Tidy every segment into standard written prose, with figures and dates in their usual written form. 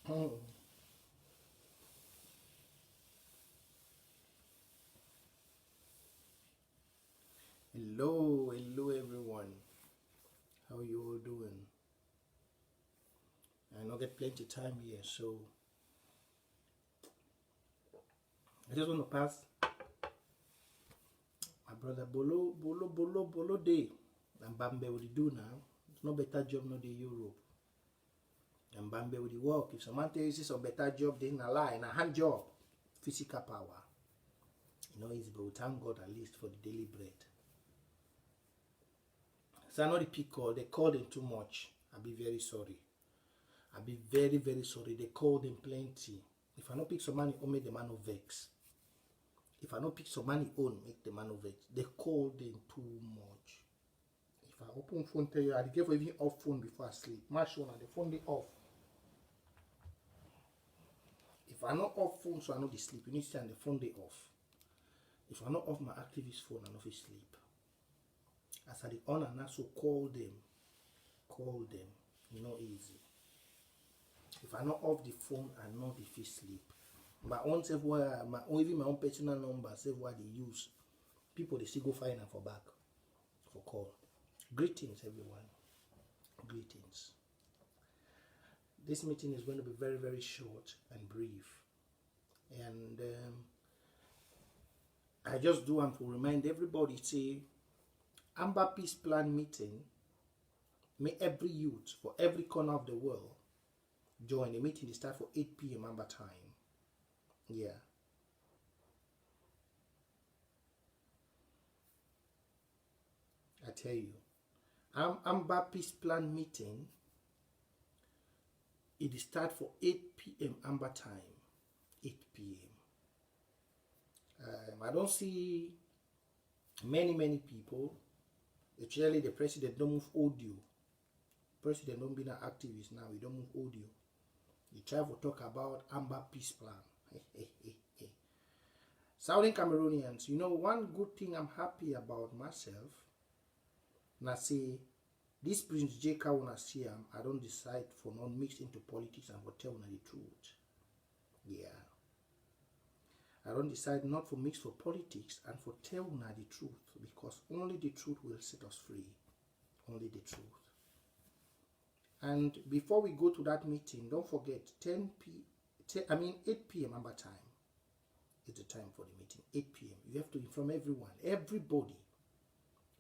Hello, hello everyone. How you all doing? I know get plenty time here, so I just want to pass my brother Bolo Day. And Bambe will do now. It's no better job no the Europe. And Bambe will work. If someone tells you some better job, then a lie, a hand job, physical power. You know, it's but we thank God at least for the daily bread. So I know the people they called him too much. I'll be very sorry. I'll be very, very sorry. They called him plenty. If I don't pick some money, make the man of vex. If I don't pick some money on, make the man of vex. They called him too much. If I open phone, tell you I give even off phone before I sleep. Match one and the phone they off. If I not off phone, so I know they sleep. You need to say and the phone they off. If I not off my activist phone, I know they sleep. As I the honor now, so call them. You know easy. If I not off the phone, I know if you sleep. My own self even my own personal number, save what they use. People they still go find them for back. For call. Greetings everyone. Greetings. This meeting is going to be very, very short and brief. And I just do want to remind everybody, say, Amba Peace Plan meeting, may every youth for every corner of the world join. The meeting is start for 8 p.m. Amba time. Yeah. I tell you. Amba Peace Plan meeting, it is start for 8 p.m. Amba time. 8 p.m. I don't see many people. Actually, the president don't move audio. President don't be an activist now. He don't move audio. He try to talk about Amba Peace Plan. Southern Cameroonians, you know, one good thing I'm happy about myself. Now say, this Prince J CARR when I see him, I don't decide for not mix into politics and for tell the truth. Yeah. I don't decide not for mix for politics and for tell the truth, because only the truth will set us free. Only the truth. And before we go to that meeting, don't forget 8 p.m. Amba time is the time for the meeting. 8 p.m. You have to inform everyone, everybody,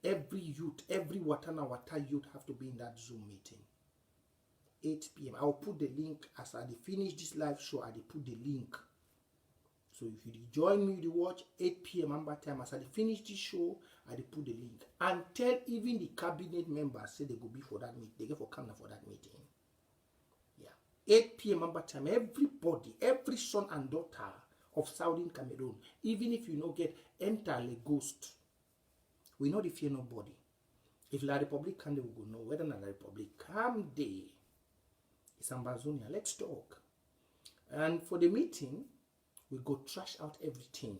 every youth, every Watana youth have to be in that Zoom meeting. 8 p.m. I'll put the link as I finish this live show. I put the link. So if you join me to watch 8 p.m. Amba time, as I finish this show, I put the link. And tell even the cabinet members, say they go be for that meeting. They get for Canada for that meeting. Yeah. 8 p.m. Amba time, everybody, every son and daughter of Southern Cameroon, even if you no get entirely ghost, we know the fear nobody. If La Republic can, they will go know whether La Republic come day. It's Ambazonia. Let's talk. And for the meeting, we go trash out everything.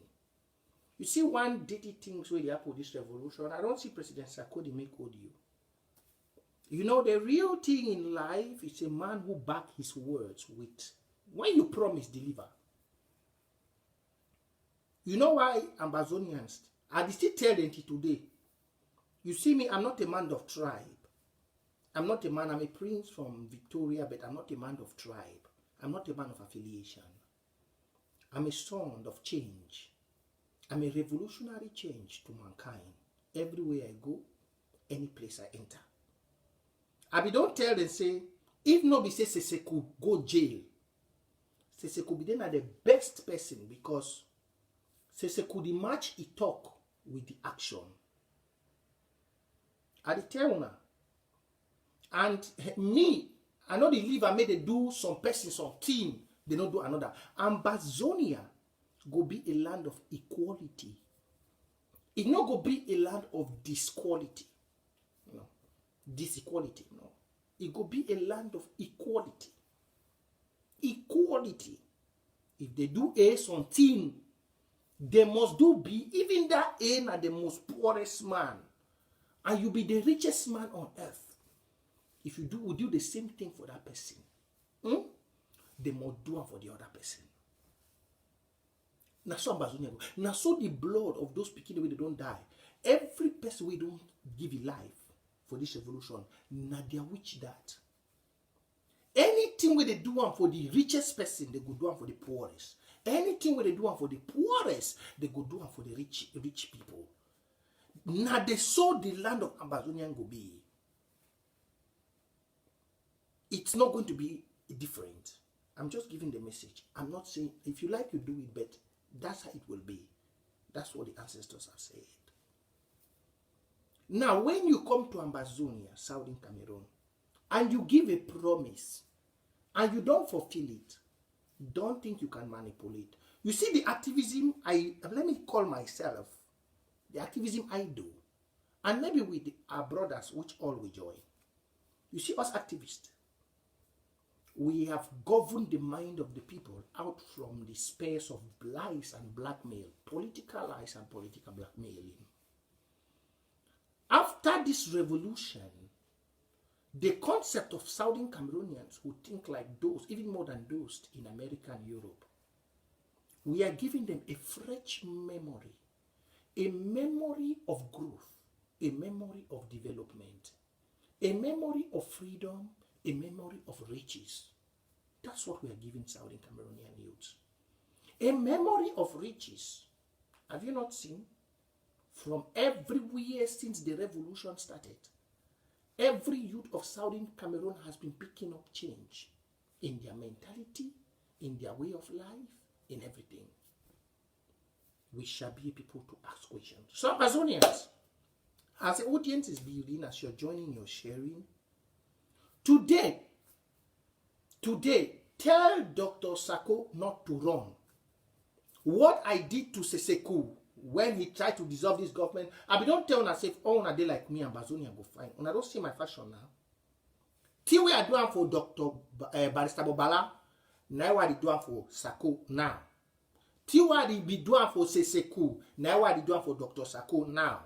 You see one dirty things where they have for this revolution. I don't see President Sarkozy make audio. You know, the real thing in life is a man who back his words with, when you promise, deliver. You know why Ambazonians, I still tell them today, you see me, I'm not a man of tribe. I'm not a man, I'm a prince from Victoria, but I'm not a man of tribe. I'm not a man of affiliation. I'm a son of change. I'm a revolutionary change to mankind. Everywhere I go, any place I enter. I don't tell them, say, if nobody says Seseku go jail, Seseku be then are the best person, because Seseku the match he talk with the action. I tell you now. And me, I know they live and made they do some person, some team. They don't do another. Ambazonia go be a land of equality. It not go be a land of disquality. No. Disequality. No. It go be a land of equality. Equality. If they do A something, they must do B. Even that A na the most poorest man. And you be the richest man on earth. If you do, we do the same thing for that person. they must do it for the other person. Now so Ambazonia go. Now so the blood of those pikin wey they don't die. Every person we don't give a life for this revolution, now they witch that. Anything where they do one for the richest person, they go do one for the poorest. Anything where they do one for the poorest, they go do one for the rich people. Now they saw the land of Ambazonian go be. It's not going to be different. I'm just giving the message. I'm not saying if you like, you do it, but that's how it will be. That's what the ancestors have said. Now, when you come to Ambazonia, Southern Cameroon, and you give a promise, and you don't fulfill it, don't think you can manipulate. You see the activism, let me call myself, the activism I do, and maybe with our brothers, which all we join. You see us activists, we have governed the mind of the people out from the space of lies and blackmail, political lies and political blackmailing. After this revolution, the concept of Southern Cameroonians who think like those, even more than those in America and Europe, we are giving them a fresh memory, a memory of growth, a memory of development, a memory of freedom, a memory of riches. That's what we are giving Southern Cameroonian youths. A memory of riches. Have you not seen? From everywhere since the revolution started, every youth of Southern Cameroon has been picking up change in their mentality, in their way of life, in everything. We shall be people to ask questions. So, Amazonians, as the audience is building, as you're joining, you're sharing, today, tell Dr. Sako not to run. What I did to Seseku when he tried to dissolve this government, I don't tell una say, oh, una dey like me and Ambazonia go fine. Una don't see my fashion now. Till we are doing for Dr. Barrister Bobala, now we are doing for Sako now. Till we are be doing for Seseku, now we are doing for Dr. Sako now.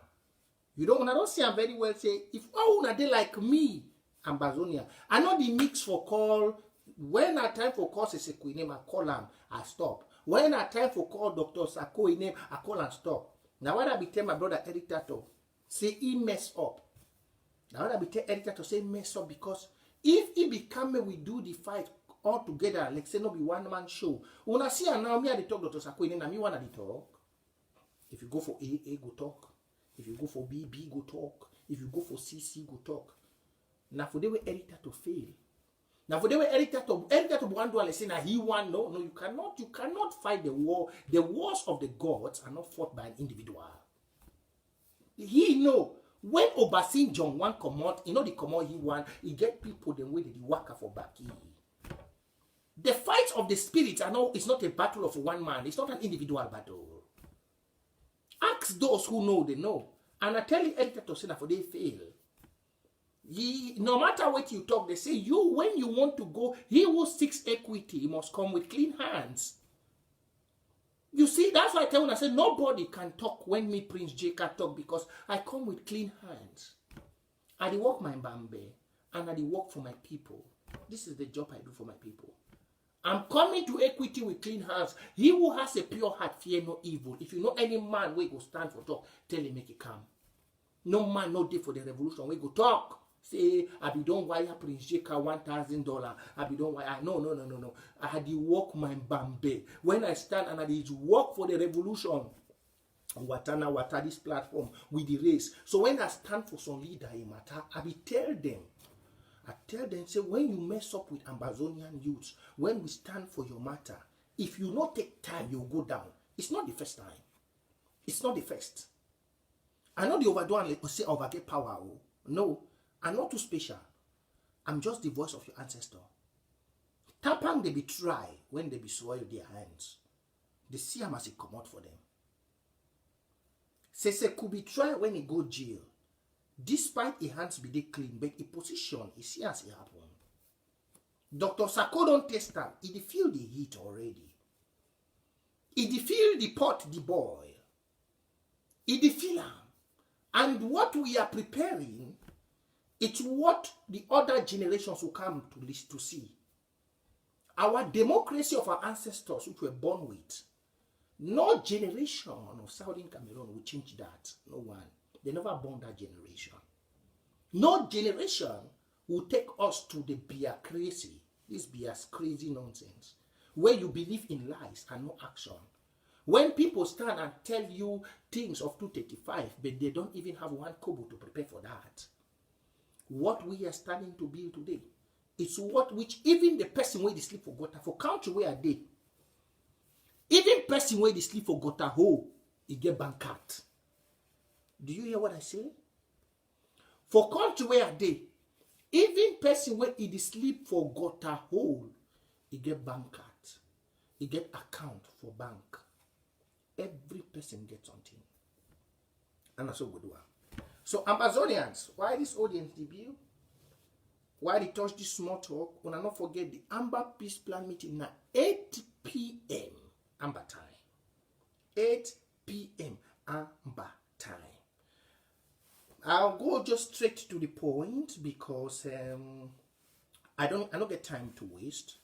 You don't, una don't see I'm very well say, if all una dey like me, Ambazonia, I know the mix for call, when I time for call Seseku name, I call him, I stop. When I time for call Dr. Sako in name, I call and stop. Now when I be tell my brother Eric Tato, say he mess up. Now when I be tell Eric Tato, say mess up, because if he become we do the fight all together, like say no be one man show. When I see her now, me I talk Dr. Sako in name, and me wanna talk. If you go for A, go talk. If you go for B, go talk. If you go for C, go talk. Now for the way Eric Tato fail. Now for the way Eric Tato want to say now he won. No, you cannot fight the war. The wars of the gods are not fought by an individual. He know when Obasanjo want come out, you know the come out he want, he get people the way they work for back. The fight of the spirits are no, it's not a battle of one man, it's not an individual battle. Ask those who know, they know. And I tell you, Eric Tato say now for they fail. No matter what you talk, they say you, when you want to go, he who seeks equity, he must come with clean hands. You see, that's why I tell you, I say nobody can talk when me Prince J CARR talk, because I come with clean hands. I work my Mbambe, and I work for my people. This is the job I do for my people. I'm coming to equity with clean hands. He who has a pure heart fear no evil. If you know any man where go stand for talk, tell him make it come. No man no day for the revolution where go talk. Say, I be don't wire Prince J CARR $1,000. I be don't wire. No. I had to work my Mbambe. When I stand and I did work for the revolution, Wata this platform with the race. So when I stand for some leader in matter, I be tell them, say, when you mess up with Ambazonian youths, when we stand for your matter, if you not take time, you'll go down. It's not the first time. It's not the first. I know the overdo and say overget power. No. I'm not too special. I'm just the voice of your ancestor. Tapang they be try when they be soil their hands. They see him as it come out for them. Sese could be try when he go jail. Despite his hands be they clean, but his position is see as it happen. Dr. Sako don't test him. He feel the heat already. He feel the pot, the boil. He feel him. And what we are preparing, it's what the other generations will come to see. Our democracy of our ancestors, which were born with, no generation of Southern Cameroon will change that. No one. They never born that generation. No generation will take us to the bureaucracy, this crazy nonsense, where you believe in lies and no action. When people stand and tell you things of 235, but they don't even have one kobo to prepare for that. What we are starting to build today is what which even the person where they sleep for gutter, for country where are they? Even person where they sleep for gutter hole, he get bankrupt. Do you hear what I say? For country where are they? Even person where he sleep for gutter hole, he get bankrupt. He get account for bank. Every person gets something. And that's a good one. So Ambazonians, why this audience debut? Why they touch this small talk? When I not forget the Amba Peace Plan meeting at 8 p.m. Amba time. 8 p.m. Amba time. I'll go just straight to the point because I don't get time to waste,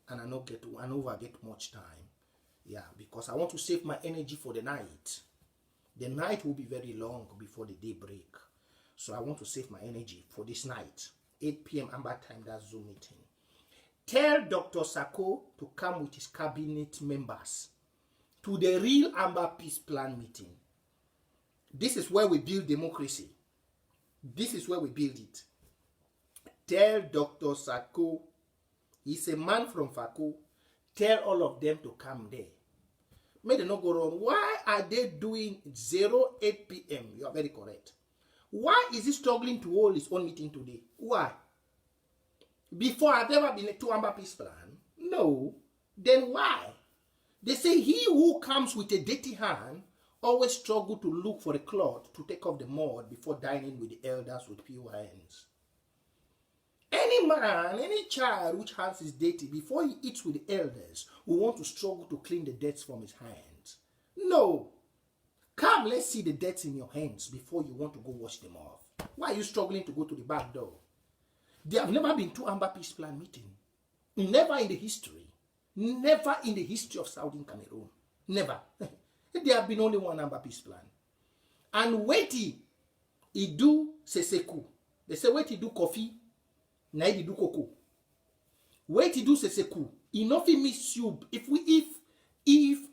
and I don't get much time. Yeah, because I want to save my energy for the night. The night will be very long before the day break. So I want to save my energy for this night. 8 p.m. Amba time, that's Zoom meeting. Tell Dr. Sako to come with his cabinet members to the real Amba Peace Plan meeting. This is where we build democracy. This is where we build it. Tell Dr. Sako, he's a man from Fako, tell all of them to come there. May they not go wrong. Why are they doing 8 p.m.? You are very correct. Why is he struggling to hold his own meeting today? Why? Before I've ever been to Amba Peace Plan? No. Then why? They say he who comes with a dirty hand always struggle to look for a cloth to take off the mud before dining with the elders with pure hands. Any man, any child which hands is dirty, before he eats with the elders, will want to struggle to clean the dirt from his hands. No. Come, let's see the dirt in your hands before you want to go wash them off. Why are you struggling to go to the back door? They have never been to Amba Peace Plan meeting. Never in the history. Never in the history of Southern Cameroon. Never. There have been only one Amba Peace Plan. And wait he do seseku. They say wait he do coffee. Na he do cocoa. Wait he do seseku. Enough he miss soup. If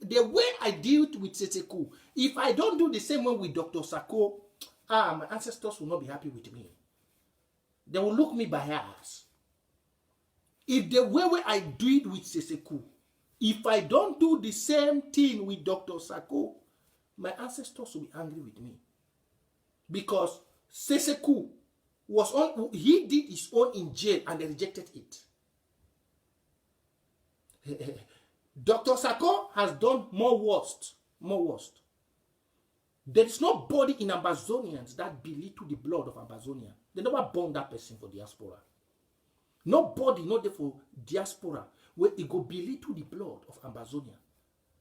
the way I dealt with seseku, if I don't do the same way with Dr. Sako, my ancestors will not be happy with me. They will look me biased. If the way I do it with seseku, if I don't do the same thing with Dr. Sako, my ancestors will be angry with me. Because Seseku he did his own in jail and they rejected it. Dr. Sako has done more worst. There is nobody in Ambazonians that belittle the blood of Ambazonia. They never born that person for diaspora. Nobody, not there for diaspora, where it go belittle the blood of Ambazonia.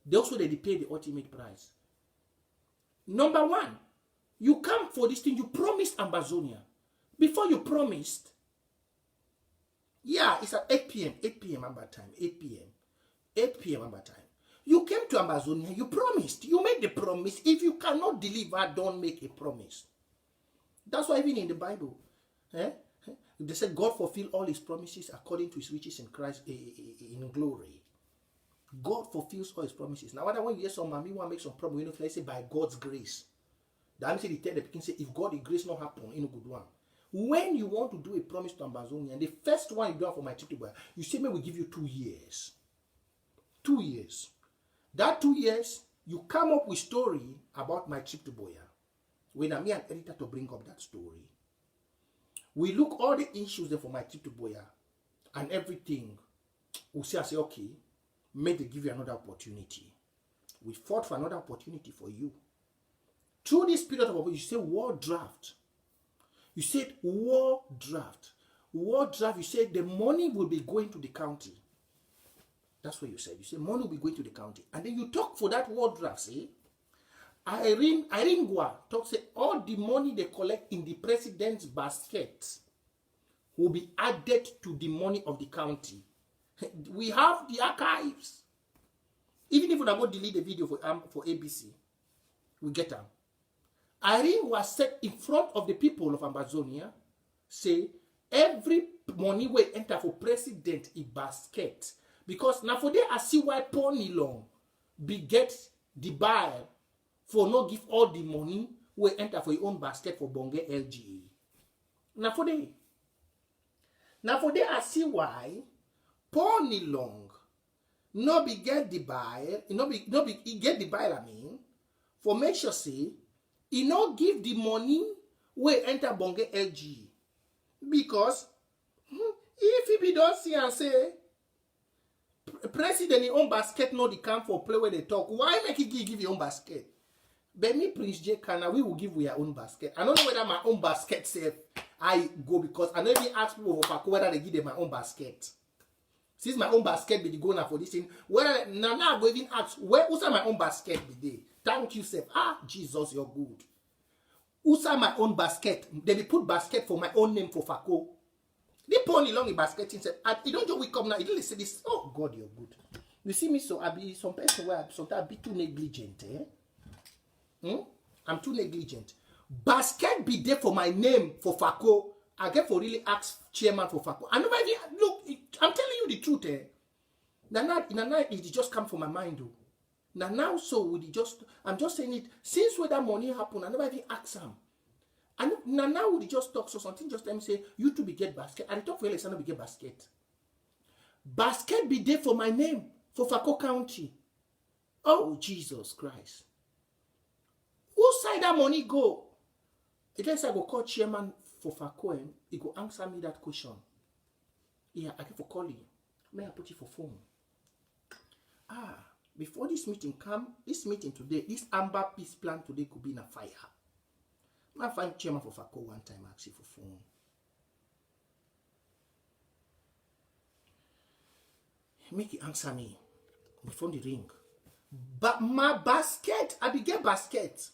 They pay the ultimate price. Number one, you come for this thing, you promised Ambazonia. Before you promised, yeah, it's at 8 p.m. Amba time, 8 p.m. Amba time. You came to Ambazonia, you promised, you made the promise. If you cannot deliver, don't make a promise. That's why even in the Bible, they said God fulfill all his promises according to his riches in Christ in glory. God fulfills all his promises. Now, when you hear some mommy want to make some promise, you know, let's say by God's grace. That means they tell the people, say, if God, the grace not happen, in a good one. When you want to do a promise to Ambazonia, and the first one you do for my trip to Boya, you say, me, we give you 2 years. 2 years. That 2 years, you come up with story about my trip to Boya. When I'm here, an editor to bring up that story. We look all the issues there for my trip to Boya and everything. We say, okay, may they give you another opportunity. We fought for another opportunity for you. Through this period of you say war draft. You said war draft. War draft, you said the money will be going to the county. That's what you said. You said money will be going to the county. And then you talk for that war draft, see? Irene Gua talks say all the money they collect in the president's basket will be added to the money of the county. We have the archives. Even if we don't go delete the video for ABC, we get them. Irene was set in front of the people of Amazonia, say every money will enter for president in basket. Because now for there I see why Paul Nilong be get the buy for no give all the money will enter for your own basket for Bonge LGA. Now for there I see why Paul Nilong no be get the buy, no be he get the buy, I mean, for make sure say he no give the money will enter Bonge LGA. Because if he be don't see and say president in own basket no the camp for play where they talk, why make he give your own basket? But me, Prince J CARR, we will give we our own basket. I don't know whether my own basket safe I go, because I never ask people for whether they give them my own basket. Since my own basket be the go now for this thing, whether now I go even ask where who's my own basket be there? Thank you, sir. Ah, Jesus, you're good. Who's my own basket? They be put basket for my own name for Fako. They pony long in basket and said, you don't just wake up now. You don't say this. Oh God, you're good. You see me, so I be some person where sometimes I be too negligent, I'm too negligent. Basket be there for my name for Fako. I get for really ask chairman for Fako. I never even look. I'm telling you the truth, Now it just come from my mind, though. Now so would it just? I'm just saying it. Since when that money happen, I never even ask him. And now would it just talk so something? Just let me say you two be get basket. I talk for Alexander be get basket. Basket be there for my name for Fako County. Oh Jesus Christ. Who side that money go? It lets I go call chairman for Fako and he go answer me that question. Yeah, I get for calling. May I put it for phone? Before this meeting come, this meeting today, this Amba Peace plan today could be in a fire. I find chairman for Fako one time actually for phone. Make it answer me. The phone the ring. But my basket, I be get basket.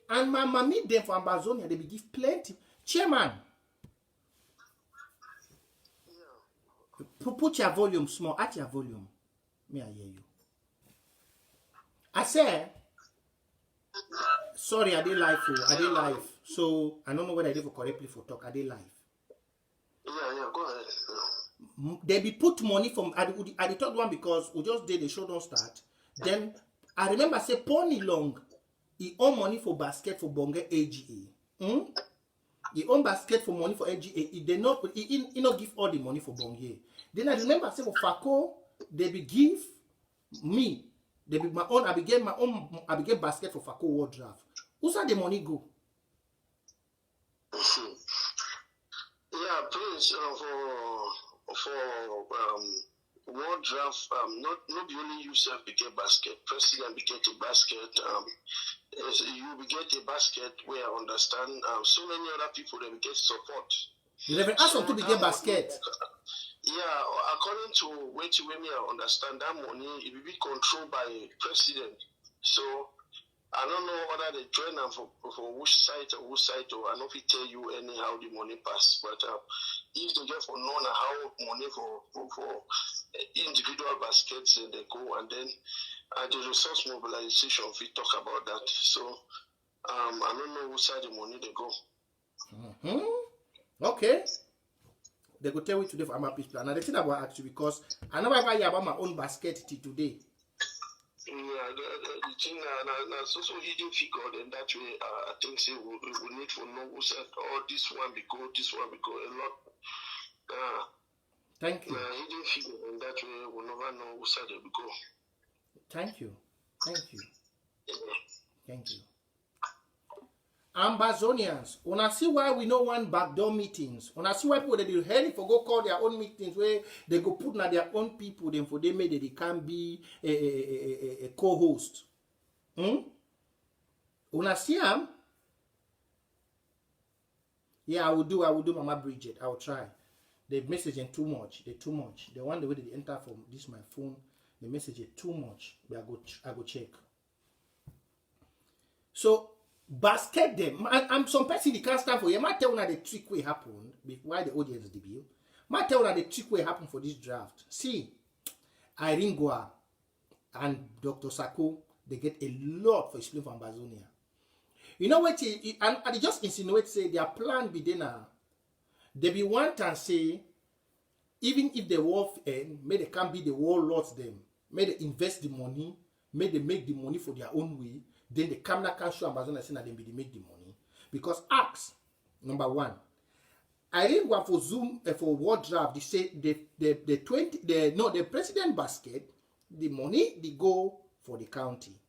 And my mommy them for Amazonia, they be give plenty. Chairman. Yeah. Put your volume small. At your volume. May I hear you? I say, sorry, I did live. So I don't know whether I did correctly for talk. I did live. Yeah, go ahead. They be put money from I the third one because we just did the show don't start. Then I remember say Pony Long, he own money for basket for Bonge AGA. He own basket for money for AGA. He not give all the money for Bonge. Then I remember say for Fako, they be give me. They be my own. I be get basket for Fako World Draft. Who's the money go? Yeah, please for World Draft. Not the only you self be get basket. President be get a basket. You be get a basket where I understand. So many other people they will get support. You never ask them to be get basket. Yeah, according to what I understand, that money it will be controlled by president. So I don't know whether they join them for which site, or I know if it tell you anyhow the money pass. But if they get for known how money for individual baskets and they go, and then the resource mobilization we talk about that. So I don't know which side the money they go. Okay. They go tell you today for Amba Peace plan. Now the thing about actually because I never ever hear about my own basket till today. Yeah, the thing so hidden figure, and that way I think say we need to know who said this one be go, a lot. Thank you. Hidden figure, and that way we'll never know who said it be go. Thank you. Yeah. Thank you. Ambazonians, una see why we no want backdoor meetings. Una see why people they do hell for go call their own meetings where they go put na their own people then for them they can be a co-host. Una see am? Yeah, I will do Mama Bridget. I will try. The messaging too much. They too much. The one the way they enter from this my phone, the message is too much. But I go check. So basket them. I'm some person they can't stand for you. I might tell you the trick way happened why the audience debut. might tell that the trick will happen for this draft. See, Irene Goa and Dr. Sako, they get a lot for explaining for Ambazonia. You know what? And they just insinuate, say, their plan be there now. They be want and say, even if the war end, may they can't be the warlords them. May they invest the money, may they make the money for their own way. Then the camera can show Amazon and say that they make the money. Because ask, number one, I didn't go for Zoom for war draft. They say the president basket, the money they go for the county.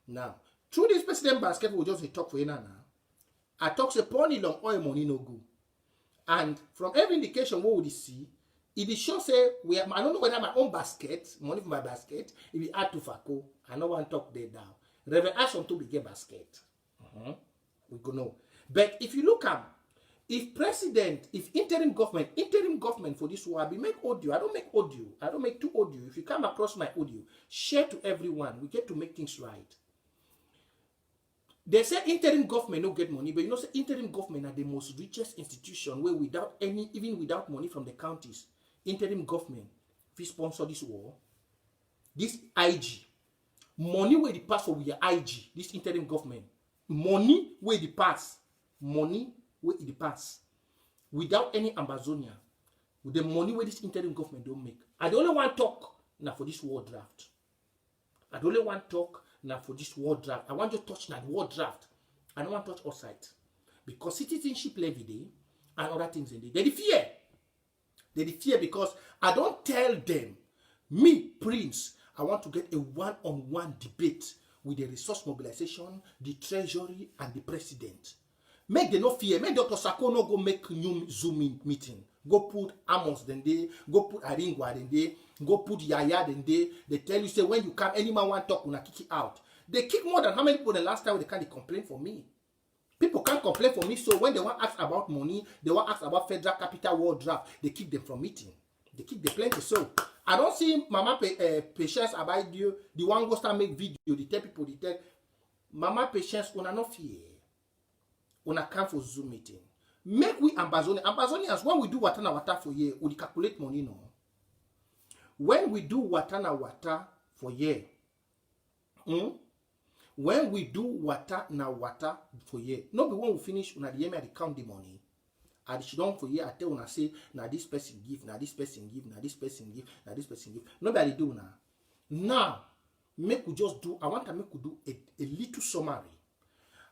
Now, through this president basket, we just talk for now. I talk say pony long oil money no go. And from every indication, what would you see? It is sure say I don't know whether my own basket, money from my basket, if we add to Fako, I don't want to talk there down. Reverend Ashton to be a basket. We go know. But if you look at if interim government for this war, we make audio. I don't make audio. I don't make two audio. If you come across my audio, share to everyone. We get to make things right. They say interim government no get money, but you know, say interim government are the most richest institution where even without money from the counties, interim government we sponsor this war. This IG money where the pass for we are IG. This interim government money where the pass without any Ambazonia, with the money where this interim government don't make. I don't only want to talk now for this war draft. I don't only want to talk now for this war draft. I want to touch that war draft. I don't want to touch outside. Because citizenship levy day and other things in there. They fear. They fear because I don't tell them, me, Prince, I want to get a one-on-one debate with the resource mobilization, the treasury, and the president. Make them no fear. Make Dr. Sako no go make new Zoom meeting. Go put Amos then day. Go put Aringwa then day. Go put Yaya then day. They tell you say when you come, any man want talk, una kick it out. They kick more than how many people the last time they can't complain for me. People can't complain for me. So when they want to ask about money, they want to ask about federal capital war draft, they kick them from meeting. They kick the plenty. So I don't see Mama Patience about you. The one go start make video. They tell people, they tell Mama Patience, una no fear. Una come for Zoom meeting. Make we Ambazonians, when we do watana wata for year, we calculate money no. When we do watana wata for year, when we do wata for year, no be when we finish, una the year me count the money. And she don't for year, I tell una say, na this person give, na this person give, na this person give, na this person give. Nobody do now. Now, make we just do, I want to make we do a little summary.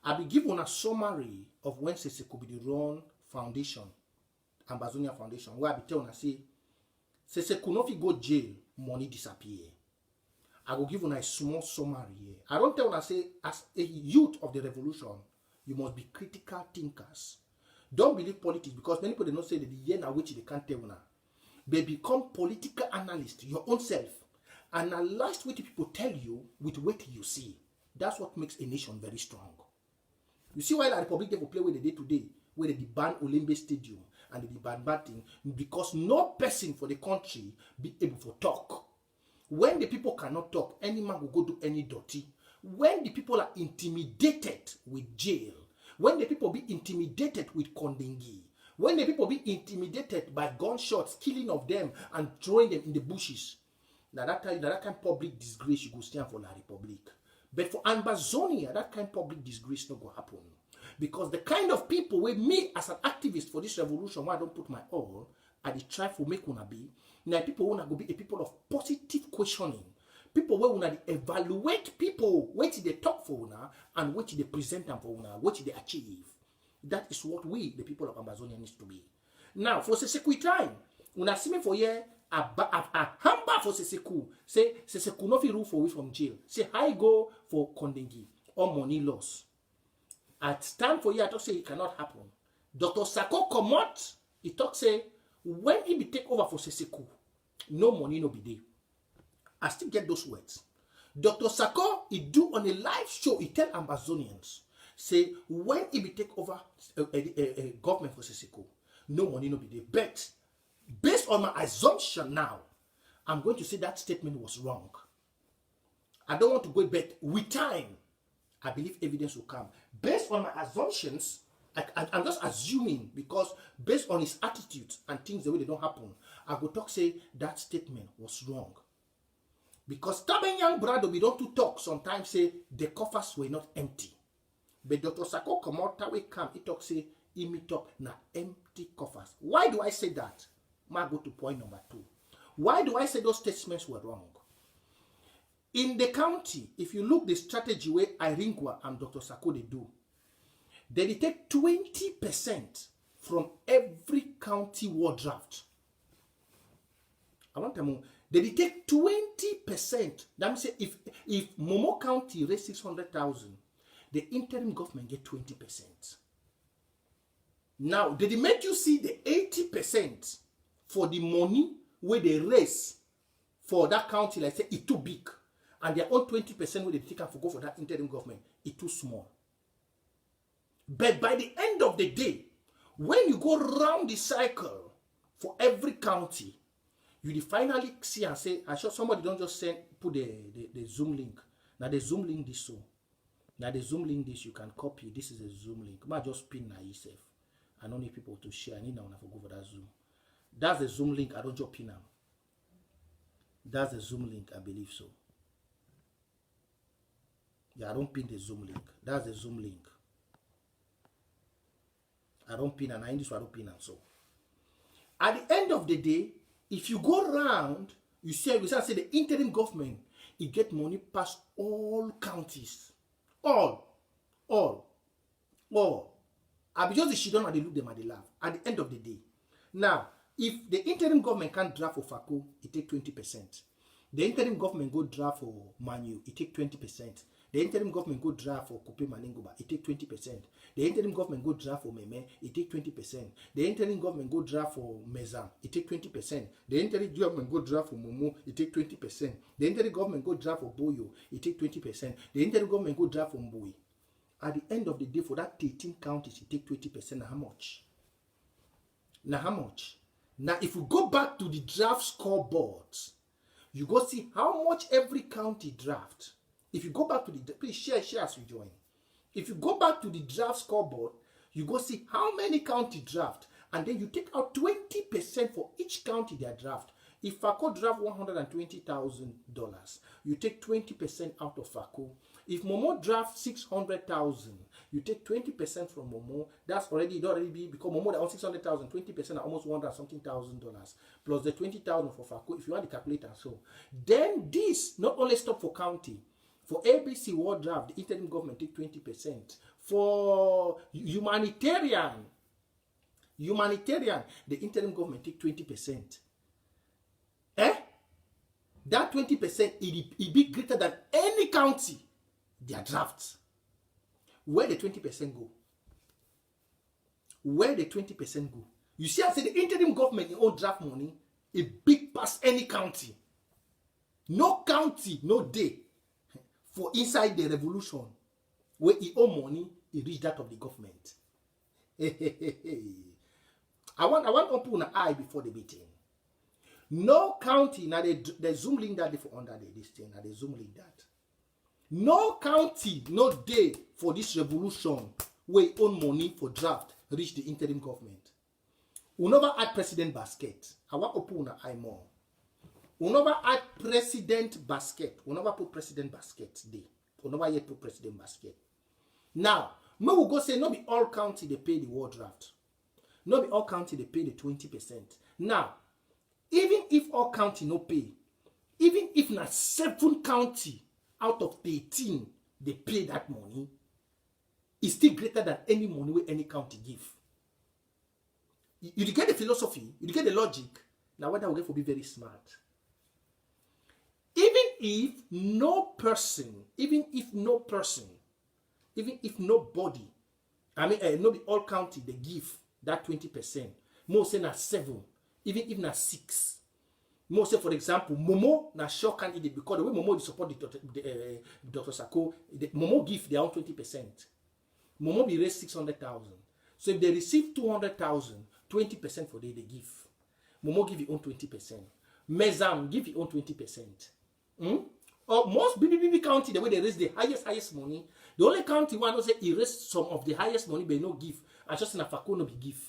I'll be giving a summary of when Seseko be the run foundation, Ambazonia Foundation, where I be telling say, Seseko no fit go jail, money disappear. I will give you a small summary here. I don't tell una say, as a youth of the revolution, you must be critical thinkers. Don't believe politics because many people don't say that the year now which they can't tell now. They become political analysts, your own self. Analyze what people tell you with what you see. That's what makes a nation very strong. You see why the Republic they will play with the day to day, where they ban Olembe Stadium and they ban batting, because no person for the country be able to talk. When the people cannot talk, any man will go do any dirty. When the people are intimidated with jail, when the people be intimidated with Kondengi, when the people be intimidated by gunshots, killing of them and throwing them in the bushes, now that kind of public disgrace you go stand for the Republic. But for Ambazonia, that kind of public disgrace not go happen. Because the kind of people with me as an activist for this revolution, why I don't put my all, I try to make una be. Now people wanna go be a people of positive questioning. People where wanna evaluate people, what they talk for una, and what they present them for una, what they achieve. That is what we, the people of Ambazonia, needs to be. Now, for Seseko time, una see me for here, a hamba for Seseko. Say Seseko no fit rule for we from jail. Say I go for Kondengi or money loss. At stand for here, I talk say it cannot happen. Dr. Sako come out, he talk say when he be take over for Seseko, no money no be there. I still get those words. Dr. Sako, he do on a live show, he tell Ambazonians, say when he be take over a government for Seseko, no money no be there. But based on my assumption now, I'm going to say that statement was wrong. I don't want to go back. With time, I believe evidence will come. Based on my assumptions, I'm just assuming, because based on his attitude and things the way they don't happen, I go talk say that statement was wrong. Because Taben young brother, we don't to talk sometimes say the coffers were not empty. But Dr. Sako come out that way come, he talk say he meet up na empty coffers. Why do I say that? Ma go to point number 2. Why do I say those statements were wrong? In the county, if you look the strategy way Iringwa and Dr. Sako they do, they take 20% from every county war draft. I want them. They take 20%. That means if Momo County raise 600,000, the interim government get 20%. Now, did they make you see the 80% for the money where they raise for that county? Like say it too big, and their own 20% where they take and go for that interim government, it too small. But by the end of the day, when you go round the cycle for every county, you finally see and say, I sure somebody don't just put the Zoom link. Now the Zoom link this so. Now the Zoom link this you can copy. This is a Zoom link. Might just pin na yourself. I don't need people to share. I need now to go for that Zoom. That's the Zoom link. I don't just pin them. That's the Zoom link. I believe so. Yeah, I don't pin the Zoom link. That's the Zoom link. I don't pin and I this I don't pin and so. At the end of the day, if you go around, you say the interim government, it get money past all counties. All. I be just the shit on and they look them and they laugh. At the end of the day. Now, if the interim government can't draft for Fako, it take 20%. The interim government go draft for Manu, it take 20%. The interim government go draft for Kupe Maningoba, it take 20%. The interim government go draft for Meme, it take 20%. The interim government go draft for Mezam, it take 20%. The interim government go draft for Momo, it take 20%. The interim government go draft for Boyo, it take 20%. The interim government go draft for Mbui. At the end of the day, for that 13 counties, it take 20%. Now how much? Now if we go back to the draft scoreboards, you go see how much every county draft. If you go back to the, please share as you join. If you go back to the draft scoreboard, you go see how many county draft, and then you take out 20% for each county they draft. If Fako draft $120,000, you take 20% out of Fako. If Momo draft 600,000, you take 20% from Momo. That's already be because Momo that on 600,000, 20% are almost $100,000 plus the 20,000 for Fako. If you want the calculator, so then this not only stop for county. For ABC War Draft, the interim government take 20%. For humanitarian, the interim government take 20%. That 20% it be greater than any county their drafts. Where the 20% go? Where the 20% go? You see, I say the interim government in own draft money, a big past any county. No county, no day. For inside the revolution, where he own money, he reach that of the government. I want to open an eye before the meeting. No county, now the Zoom link that they for under this thing, now the Zoom link that. No county, no day for this revolution where he own money for draft reach the interim government. We never add president basket. I want to open an eye more. We never add president basket. We never put president basket day. We never yet put president basket. Now, we will go say, no be all county they pay the war draft. No be all county they pay the 20%. Now, even if all county no pay, even if na 7 county out of 13 they pay that money, it's still greater than any money where any county give. You get the philosophy, you get the logic. Now, what I will get for be very smart. Even if nobody, no be all county they give that 20%. Most say na 7, even if na 6. Most say, for example, Momo na sure candidate because the way Momo support the Dr. Sako, Momo give their own 20%. Momo be raised 600,000. So if they receive 200,000, 20% for they give. Momo give his own 20%. Mezam give his own 20%. Or most BBB county, the way they raise the highest money, the only county one say he raised some of the highest money, but no give. I just in a Fako no be give.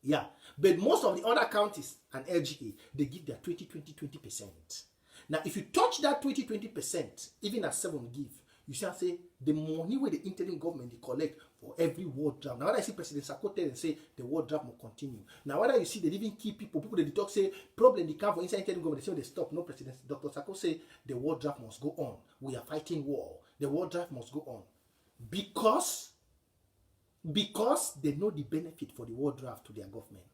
Yeah, but most of the other counties and LGA, they give their 20%. Now, if you touch that 20%, even at 7 give, you shall say the money where the interim government they collect for every ward draft. Now, when I see President Sako tell and say the ward draft will continue. Now, whether you see they even keep people they talk say problem they come for inside interim government, they say they stop. No, President Dr. Sako say the ward draft must go on. We are fighting war. The ward draft must go on because they know the benefit for the ward draft to their government.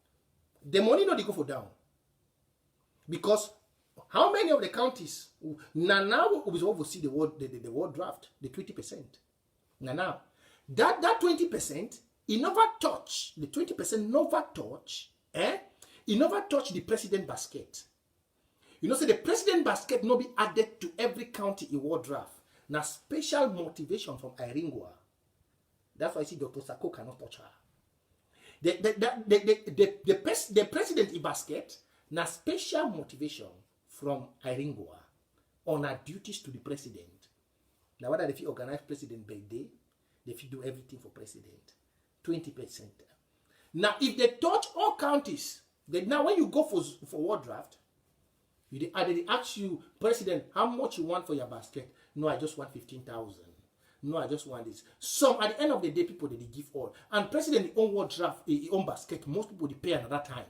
The money not they go for down because. How many of the counties now will see the ward draft, the 20%? Now that 20%, it never touch, the 20% never touch, it never touch the president basket. You know, so the president basket not be added to every county in ward draft. Now special motivation from Iringwa. That's why I see Dr. Sako cannot touch her. The president in basket, now special motivation from Iringwa on her duties to the president. Now, whether if you organize president birthday, if you do everything for president, 20%. Now, if they touch all counties, then now when you go for ward draft, they ask you, president, how much you want for your basket? No, I just want 15,000. No, I just want this. Some at the end of the day, people they give all. And president own ward draft, his own basket, most people they pay another time.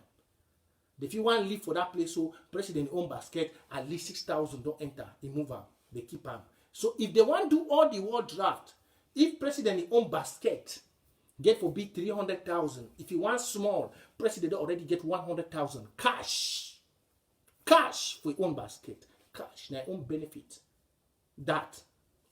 If you want to live for that place, so president own basket, at least 6,000 don't enter. They move them. They keep them. So if they want to do all the ward draft, if president own basket, get for big 300,000. If you want small, president already get 100,000 cash. Cash for your own basket. Cash. Now own benefit. That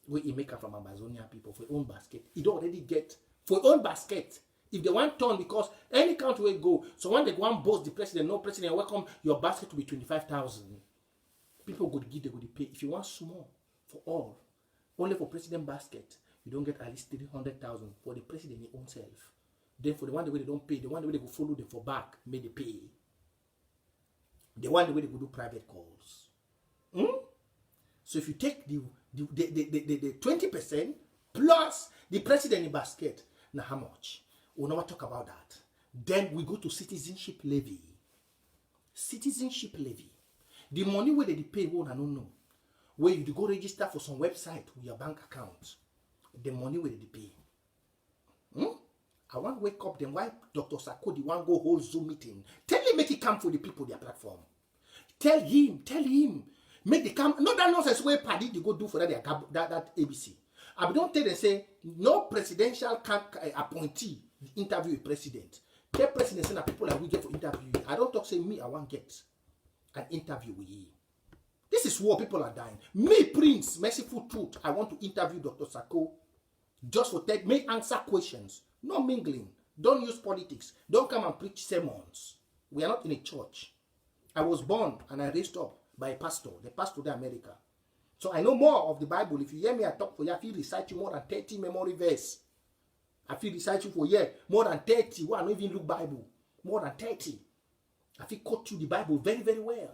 we make from Amazonia people for your own basket. You don't already get for your own basket. If they want turn, because any country will go, so when they go and boast the president, no president, welcome your basket to be 25,000. People go to give, they go to pay. If you want small for all, only for president basket, you don't get at least 300,000 for the president own self. Then for the one the way they don't pay, the one the way they go follow them for back, may they pay. The one the way they go do private calls. So if you take the 20% plus the president in basket, now how much? We'll never talk about that. Then we go to citizenship levy. Citizenship levy. The money where they pay, I don't know. Where you go register for some website with your bank account. The money where they pay. I want to wake up then why Dr. Sako the one go hold Zoom meeting. Tell him make it come for the people their platform. Tell him. Make the come. Not that nonsense where party they go do for that ABC. I don't tell them say no presidential appointee interview a president. Tell president say that people like we get for interview. I don't talk say me I want get an interview with you. This is war, people are dying. Me, Prince, Merciful Truth, I want to interview Dr. Sako just for that. May answer questions. No mingling. Don't use politics. Don't come and preach sermons. We are not in a church. I was born and I raised up by a pastor, the pastor in America. So I know more of the Bible. If you hear me, I talk for you. I feel recite you more than 30 memory verse. I feel recite you for more than 30. Well, I don't even look Bible. More than 30. I feel quote you the Bible very, very well.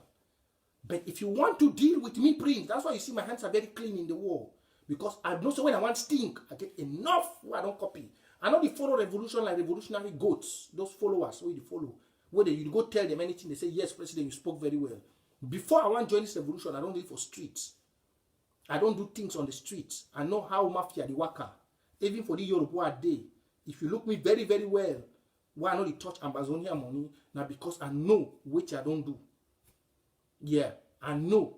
But if you want to deal with me, Prince, that's why you see my hands are very clean in the war. Because I know so when I want stink, I get enough where I don't copy. I know they follow revolution like revolutionary goats. Those followers, where you follow. Whether you go tell them anything, they say, yes, President, you spoke very well. Before I want to join this revolution, I don't live for streets. I don't do things on the streets. I know how mafia, the worker, even for the Yoruba day, if you look me very, very well, why I know they touch Amazonia money, now because I know which I don't do. Yeah, I know.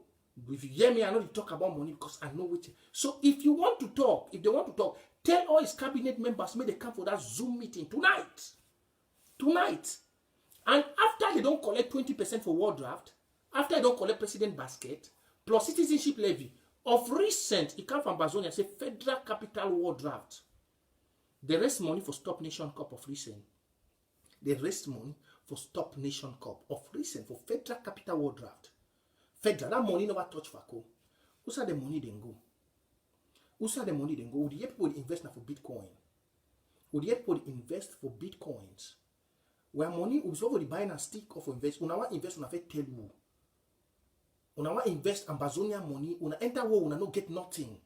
If you hear me, I know they talk about money because I know which. So if you want to talk, if they want to talk, tell all his cabinet members, may they come for that Zoom meeting tonight. Tonight. And after they don't collect 20% for war draft, after they don't collect president basket, plus citizenship levy, of recent, it comes from Amazonia, say federal capital war draft. The rest money for Stop Nation Cup of recent. The rest money for Stop Nation Cup of recent for federal capital war draft. Federal, that money never touch Fako. Who's the money then go? Who's the money then go? Would the people invest now for Bitcoin? Would the people invest for Bitcoins? Where money was over the buying and stick of invest. Una want invest, una fe tell you. Una want invest Amazonia money. Una enter war, una no get nothing.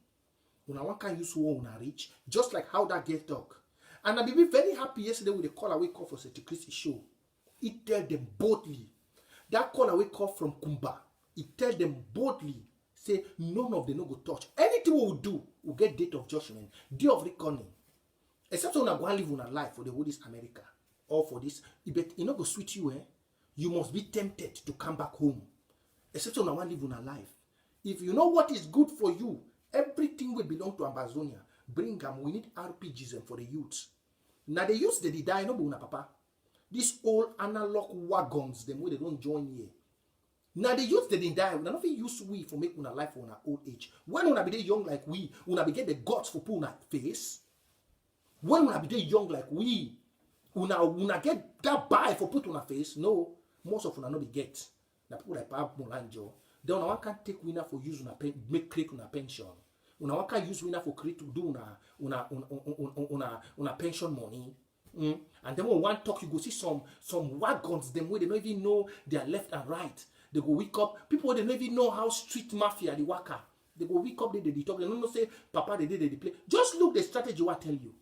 Una want can use war, una rich. Just like how that girl talk. And I be very happy yesterday with the call away call for Seti Christy show. He tell them boldly. That call away call from Kumba. He tell them boldly. Say none of them no go touch. Anything we will do, we'll get date of judgment, day of reckoning. Except when I go and live on a life for the whole this America. Or for this, it not go sweet you, you must be tempted to come back home. Except when I want to live on a life. If you know what is good for you, everything will belong to Amazonia. Bring them. We need RPGs for the youths. Now the youths they die no be una papa. These old analog wagons, them way they don't join here. Now the youths they didn't die. We not use we for make una life for una old age. When una be young like we, una be get the guts for put una face. When una be young like we, una get that buy for put una face. No, most of una no be get. Now people like Pap Molanjo, then una can't take winner for use una make create una pension. Una can't use winner for create to do una pension money. And then when one talk, you go see some wagons, them where they don't even know their left and right. They go wake up. People they don't even know how street mafia the worker. They go wake up, they talk. They don't know say, Papa, they play. Just look the strategy I tell you.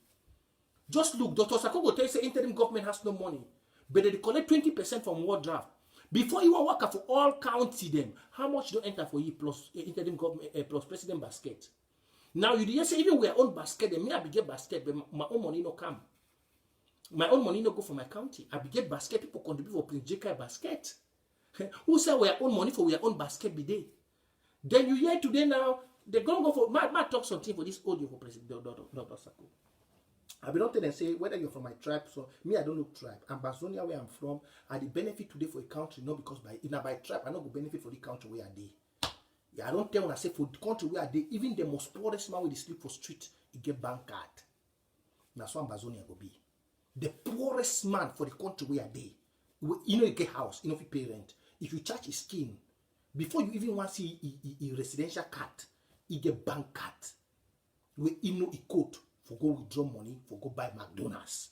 Just look. Dr. Sako go tell you say interim government has no money. But they collect 20% from war draft. Before you work for all county them, how much do you enter for you plus interim government plus president basket? Now you just say even we own basket, then me I be get basket, but my own money no come. My own money no go for my county. I be get basket, people contribute for Prince J CARR basket. Who say we own money for we own basket be day? Then you hear today now, they're gonna go for my talk something for this audio for President Dr. Sako. I be not tell them say whether you're from my tribe, so me I don't look tribe. Amazonia where I'm from, I the benefit today for a country, not because by tribe, I not go benefit for the country where I dey. Yeah, I don't tell when I say for the country where I dey, even the most poorest man with the sleep for street, he get bank card. That's what Amazonia go be. The poorest man for the country where I dey, you know, you get house, you know, if you pay rent. If you charge his skin, before you even want to see a residential card, he get bank card. Where you know he coat for go withdraw money, for go buy McDonald's.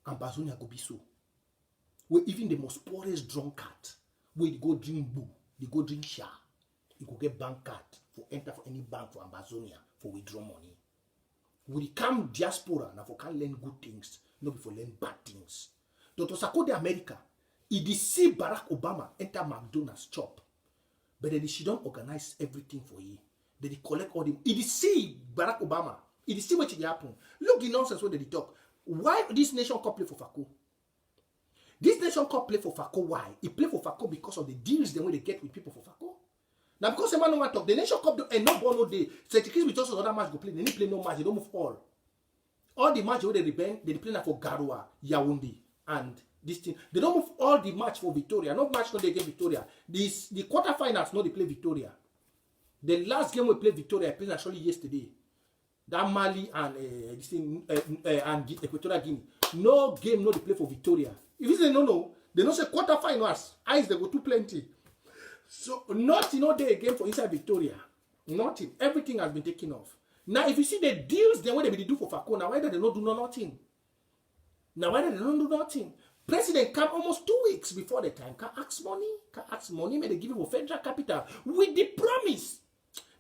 Amazonia go be so. Where even the most poorest drunkard, where they go drink boo, they go drink sha, you go get bank card for enter for any bank for Amazonia for withdraw money. We come diaspora now for can learn good things, not before learn bad things. Dr. Sako de America, he did see Barack Obama enter McDonald's shop, but then she don't organize everything for you. They collect all the. He did see Barack Obama. He did see what should happen. Look the nonsense where they talk. Why this nation cup play for Fako? This nation cup play for Fako. Why? He play for Fako because of the deals the way they get with people for Fako. Now because the man no want talk, the nation cup and no born no day. Certificates with just another match go play. They need play no match. They don't move all. All the match where they play now for Garoua, Yaoundé, and this thing. They don't move all the match for Victoria. No match no they get Victoria. The quarterfinals no they play Victoria. The last game we played Victoria, I played actually yesterday. That Mali and this thing and Equatorial Guinea. No game no they play for Victoria. If you say no, they don't say quarterfinals. Ice they go too plenty. So nothing no day again for inside Victoria. Nothing. Everything has been taken off. Now if you see the deals, then what they do for Fako, now why they don't do nothing? Now why they don't do nothing? President come almost 2 weeks before the time. Can ask money, may they give him for federal capital with the promise.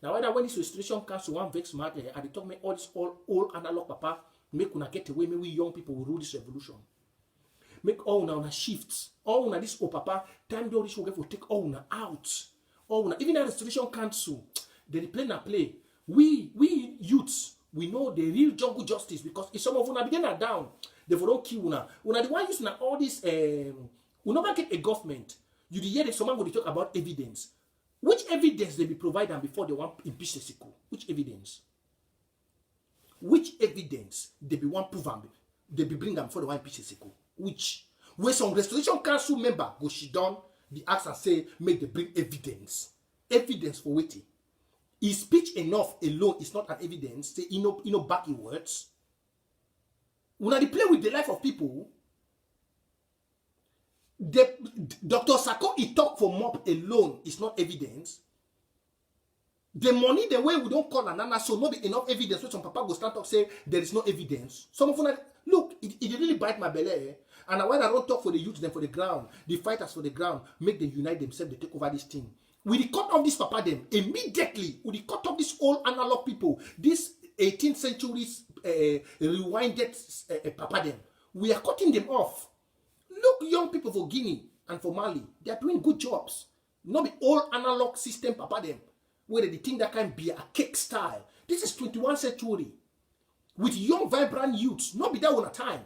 Now whether when this restoration council one vex matter, and they talk me all this all analog papa, make una get away, maybe we young people will rule this revolution. Make all una shifts, all una this old papa, time do this will get for take all una out. All una, even the restoration council, they play. We youths, we know the real jungle justice because if some of una begin down, they don't kill una. Una the one using all this we never get a government. You hear that someone will talk about evidence. Which evidence they be provide them before they want impeach the Seko? Which evidence? Which evidence they be want prove them? They be bring them before they want impeach the Seko? Which? Where some restoration council member go she down the ask and say make they bring evidence. Evidence for waiting. Is speech enough alone is not an evidence. Say you know back in words. When they play with the life of people, Dr. Sako he talk for mob alone is not evidence. The money the way we don't call anana so not be enough evidence. So some papa go stand up say there is no evidence. Some of them look it really bite my belly. And when I don't talk for the youth, then for the ground, the fighters for the ground, make them unite themselves, they take over this thing. We cut off this papa them immediately. We cut off this old analog people, this 18th century rewinded papa them. We are cutting them off. Look, young people for Guinea and for Mali, they are doing good jobs. Not the old analog system papa them, where they think that can be a cake style. This is 21st century. With young, vibrant youths, not be that one a time.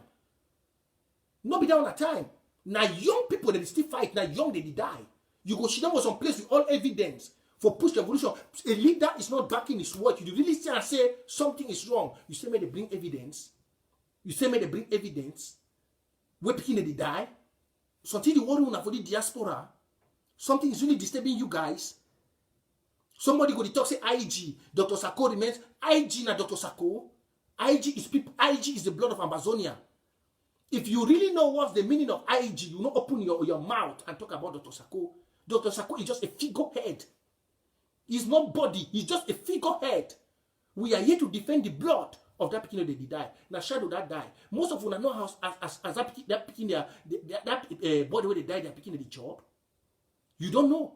Not be that one a time. Now young people that still fight, now young they die. You go, she was some place with all evidence for push revolution. A leader is not backing his word. You really say and say something is wrong. You say may they bring evidence. You say may they bring evidence. Where people they die. Something the worry for the diaspora. Something is really disturbing you guys. Somebody go to talk say IG. Dr. Sako remains IG na Dr. Sako. IG is people. IG is the blood of Amazonia. If you really know what's the meaning of IG, you not open your mouth and talk about Dr. Sako. Dr. Sako is just a figurehead. He's not body. He's just a figurehead. We are here to defend the blood of that person that die. Now shadow that die. Most of you know how as that picking that body where they die, they are picking the job. You don't know.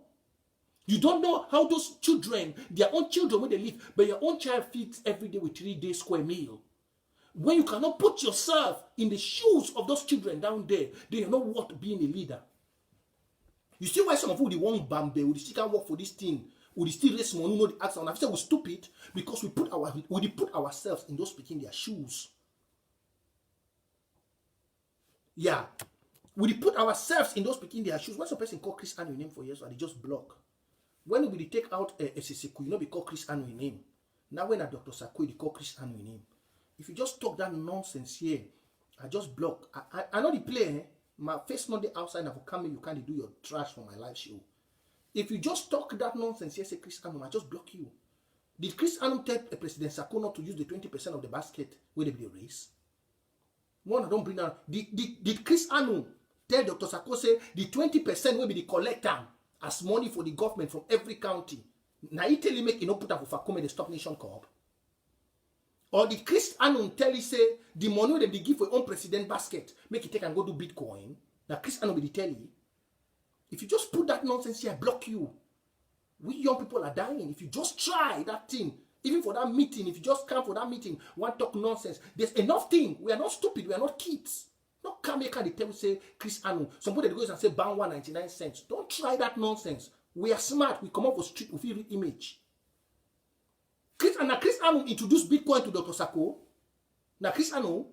You don't know how those children, their own children, where they live, but your own child feeds every day with 3 days square meal. When you cannot put yourself in the shoes of those children down there, they are not worth being a leader. You see why some of you the one bambe, we still can't work for this thing, we still raise money, know the accent. And I said we're stupid because we put ourselves in those picking their shoes. Yeah. We put ourselves in those picking their shoes. When some person call Chris Anu name for years, and they just block. When we take out a Sisiku, you know, we call Chris Anu name. Now when a Dr. Sako, they call Chris Anu name. If you just talk that nonsense here, I just block. I know the play, eh? My face not the outside of a camera, you can't do your trash for my live show. If you just talk that nonsense here, say Chris Anum, I just block you. Did Chris Anum tell President Sako not to use the 20% of the basket where they be raise? One, I don't bring down. Did Chris Anum tell Dr. Sako say the 20% will be the collector as money for the government from every county? Now he tell you make you no put up for Fakome the Stock Nation Corp. Or the Chris Anum tell you say the money that they give for your own president basket, make you take and go do Bitcoin. Now Chris Anum will tell you. If you just put that nonsense here, I block you. We young people are dying. If you just try that thing, even for that meeting, if you just come for that meeting, one talk nonsense, there's enough thing. We are not stupid. We are not kids. Not come here, they tell you say Chris Anum. Somebody that goes and say ban 199 cents. Don't try that nonsense. We are smart. We come up for street. We feel image. Chris Anum introduced Bitcoin to Dr. Sako. Now Chris Anum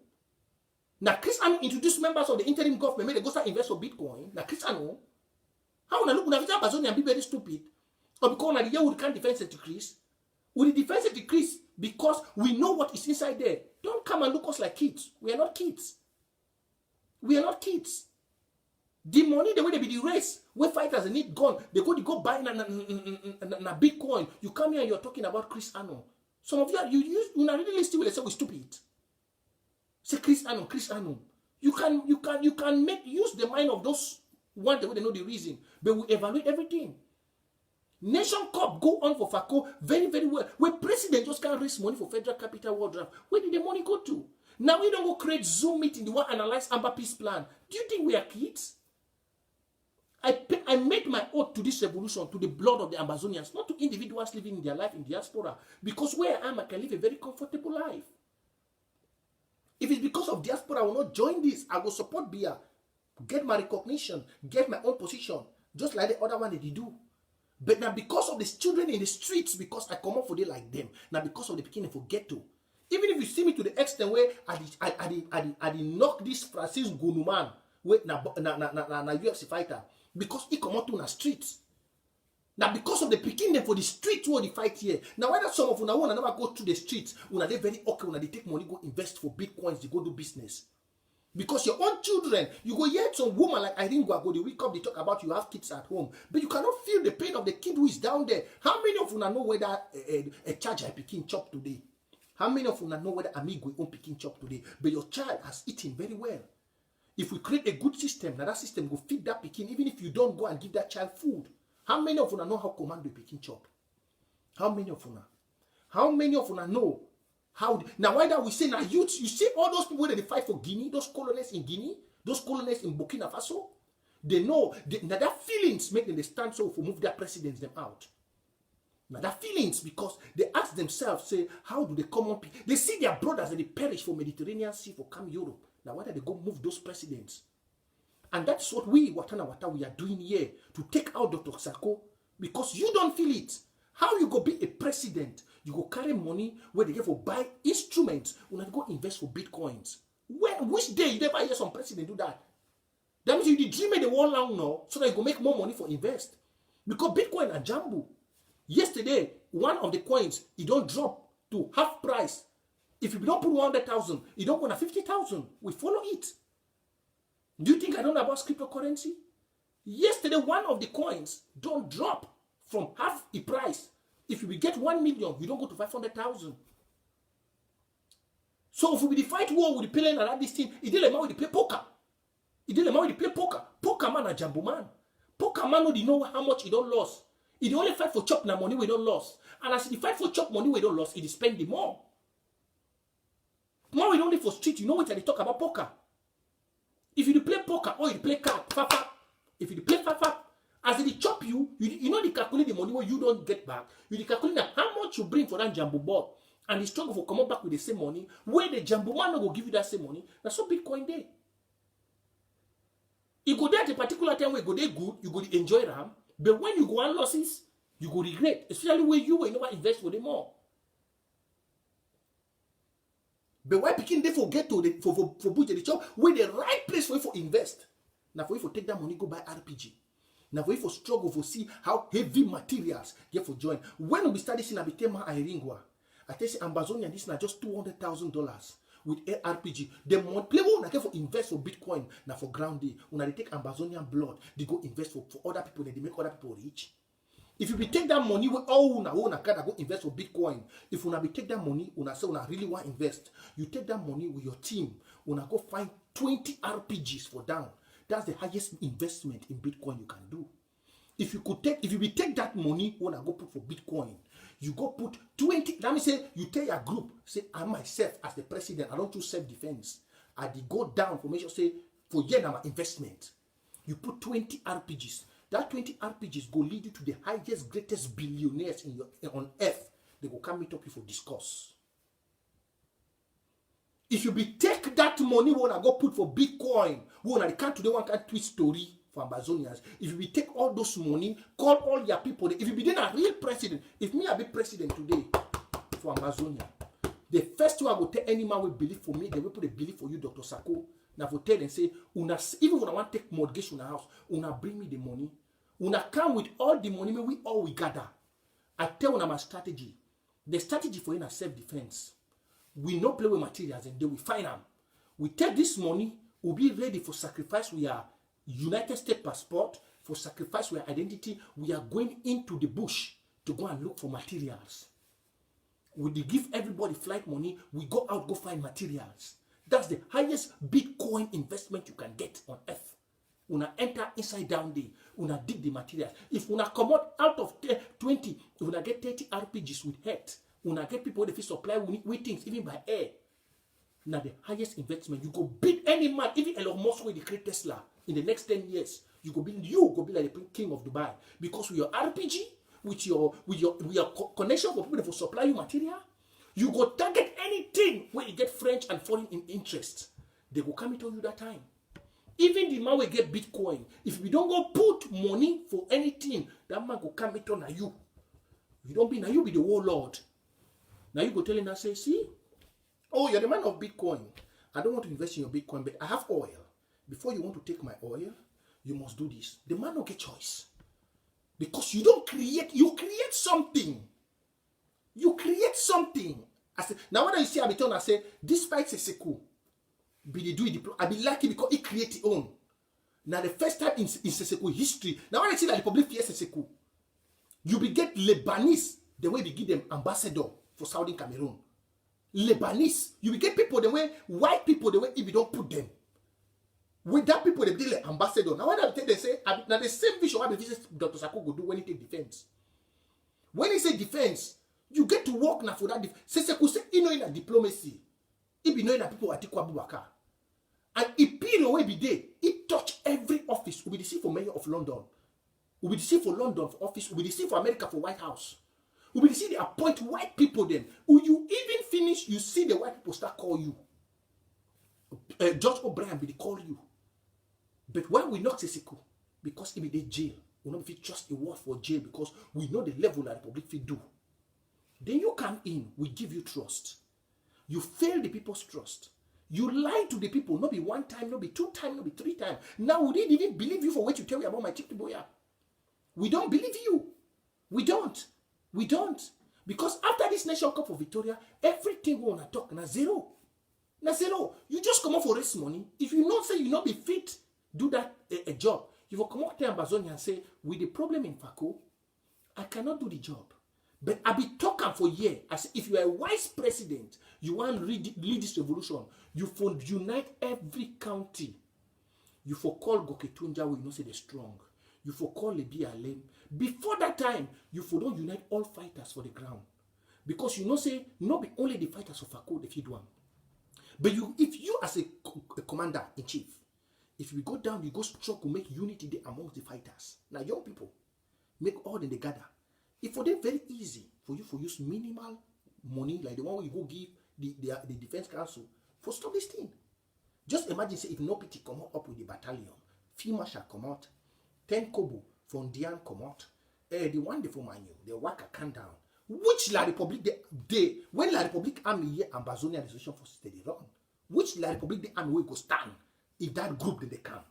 introduced members of the interim government. They go start invest for Bitcoin. Now Chris Anum. How when I look when I Amazonia and be very stupid? Or because now the year we can't defend it decrease. We defend it decrease because we know what is inside there. Don't come and look us like kids. We are not kids. We are not kids. The money, the way they be the race, where fighters they need gun, they go buy na Bitcoin. You come here and you're talking about Chris Anum. Some of you not really listen when they say we're stupid. Say Chris Anum. You can use the mind of those one the way they know the reason, but we evaluate everything. Nation Cup go on for Fako very, very well. Where president just can't raise money for Federal Capital World Draft, where did the money go to? Now we don't go create Zoom meeting, the one analyze Amba Peace plan. Do you think we are kids? I made my oath to this revolution, to the blood of the Amazonians, not to individuals living in their life in diaspora. Because where I am, I can live a very comfortable life. If it's because of diaspora, I will not join this. I will support BIA. Get my recognition, get my own position, just like the other one that they do. But now because of the children in the streets, because I come up for them like them, now because of the beginning forget to. Even if you see me to the extent where I did knock this Francis Gunuman with na UFC fighter, because he come out to the streets. Now because of the beginning for the street where they fight here. Now whether some of you now want to never go to the streets, when they very okay, when they take money, go invest for Bitcoins, they go do business. Because your own children, you go hear some woman like Irene Gwago, they wake up, they talk about you have kids at home. But you cannot feel the pain of the kid who is down there. How many of you know whether a charger picking chop today? How many of you know whether Amigo own picking chop today? But your child has eaten very well. If we create a good system, now that system will feed that picking, even if you don't go and give that child food. How many of you know how commando picking chop? How many of you know? How many of you know? How now? Why that we say now youth? You see all those people that they fight for Guinea, those colonists in Guinea, those colonists in Burkina Faso. They know that feelings make them stand so for move their presidents them out. Now that feelings, because they ask themselves, say, how do the common people, they see their brothers and they perish for Mediterranean Sea for come Europe. Now why do they go move those presidents? And that's what we, Watana Wata, we are doing here, to take out Dr. Sako, because you don't feel it. How you go be a president? You go carry money where they get for buy instruments, when they go invest for bitcoins. Which day you never hear some president do that? That means you dream the world long now, so that you go make more money for invest. Because Bitcoin are jumbo. Yesterday, one of the coins, it don't drop to half price. If you don't put 100,000, you don't go to 50,000. We follow it. Do you think I don't know about cryptocurrency? Yesterday, one of the coins don't drop from half the price. If you will get 1 million, you don't go to 500,000. So if we fight war with the plane and this thing, it didn't matter with the play poker. It didn't matter with the play poker. Poker man a jumbo man. Poker man no know how much he don't lose. He only fight for chop na money we don't lose. And as he fight for chop money we don't lose, he spend the more. More we don't live for street, you know what they talk about poker. If you play poker or you play card, fafa. If you play fafa, as they chop you know they calculate the money where you don't get back. You calculate how much you bring for that jumbo board. And the struggle for come back with the same money, where the jumbo man will give you that same money. That's what Bitcoin day. You go there at a particular time where you go there good, you go enjoy them. But when you go on losses, you go regret. Especially when you will never invest for them more. But why picking they forget to for budget the job where the right place for you for invest. Now for you for take that money, go buy RPG. Now for you for struggle for see how heavy materials get for join. When we start this in Abitema Iringwa, I tell you Ambazonia this now just $200,000 with RPG. The more play one for invest for Bitcoin now for ground day. When they take Ambazonian blood, they go invest for other people, they make other people rich. If you be take that money, we all una go invest for Bitcoin. If una be take that money, una say una really want invest, you take that money with your team, una go find 20 RPGs for down. That's the highest investment in Bitcoin you can do. If you be take that money, wanna go put for Bitcoin, you go put 20. Let me say you tell your group, say I myself as the president, I don't do self-defense. I did go down for make sure say for yen my investment. You put 20 RPGs. That 20 RPGs go lead you to the highest, greatest billionaires on earth. They will come meet up you for discourse. If you be take that money, wanna go put for Bitcoin, wanna can't today one can tweet story for Ambazonians. If you be take all those money, call all your people. If you be then a real president, if me I be president today for Ambazonia, the first one I will tell any man will believe for me, they will put a belief for you, Dr. Sako. Now for tell and say, even when I want to take mortgage on a house, bring me the money. Come with all the money, we gather. I tell una my strategy. The strategy for you is self-defense. We not play with materials and then we find them. We take this money, we'll be ready for sacrifice. We are United States passport, for sacrifice our identity. We are going into the bush to go and look for materials. We give everybody flight money, we go out, go find materials. That's the highest Bitcoin investment you can get on earth. Una enter inside down there, una dig the materials. If una come out of 20, una get 30 RPGs with head. Una get people that supply with things, even by air. Now the highest investment, you go beat any man, even Elon Musk will create Tesla in the next 10 years. You go be like the king of Dubai. Because with your RPG, with your connection for people that will supply you material, you go target anything where you get French and foreign in interest. They will come into you that time. Even the man will get Bitcoin. If we don't go put money for anything, that man will come into you. You don't be now, you be the warlord. Now you go telling us, say, see, oh, you're the man of Bitcoin. I don't want to invest in your Bitcoin, but I have oil. Before you want to take my oil, you must do this. The man don't get choice. Because you don't create, you create something. You create something. I say, now when I see Abiton, I say, despite Seseku, be they do it, I be lucky because he create his own. Now the first time in Seseku history, now when I see that the public fears Seseku, you be get Lebanese, the way we give them ambassador for Saudi Cameroon. Lebanese, you will get people the way, white people the way if you don't put them. With that people they be like ambassador. Now when I tell they say, now the same vision what Dr. Sako go do when he take defense. When he say defense, you get to work now for that defense. Seseku say, you know in a diplomacy, he be knowing that people are Atiku Abubakar. And if period way be there, he touch every office. We be the see for mayor of London. We be the see for London for office. We be the see for America for White House. We see they appoint white people then. When you even finish, you see the white people start call you. George O'Brien will call you. But why we not say Siku? Because if they jail, we not fit just a word for jail because we know the level that the public fit do. Then you come in, we give you trust. You fail the people's trust. You lie to the people, not be one time, not be two times, not be three times. Now we didn't even believe you for what you tell me about my chicken boy. We don't believe you. We don't. We don't. Because after this Nation Cup for Victoria, everything we want to talk, na zero. Na zero. You just come out for race money. If you not say you not be fit, do that a job. You will come out to Ambazonia and say, with the problem in Fako, I cannot do the job. But I be talking for years. I say, if you are a wise president, you want to lead this revolution, you for unite every county. You for call Goketunja, we know say they're strong. You for call Lebi Alem. Before that time, you for don't unite all fighters for the ground. Because you know say, not be only the fighters of Fako, the feed one. But if you as a commander in chief, if you go down, you go struggle, make unity there amongst the fighters. Now young people, make all in the gather. It for them very easy for you for use minimal money like the one where you go give the defense council for stop this thing. Just imagine say if no pity come up with the battalion, FEMA shall come out, 10 Kobo from Dian come out, the one they for Manu, they work a count down. Which La Republic they when La Republic Army here and Bazonia Association Forces they run, which La Republic the army will go stand if that group then they come.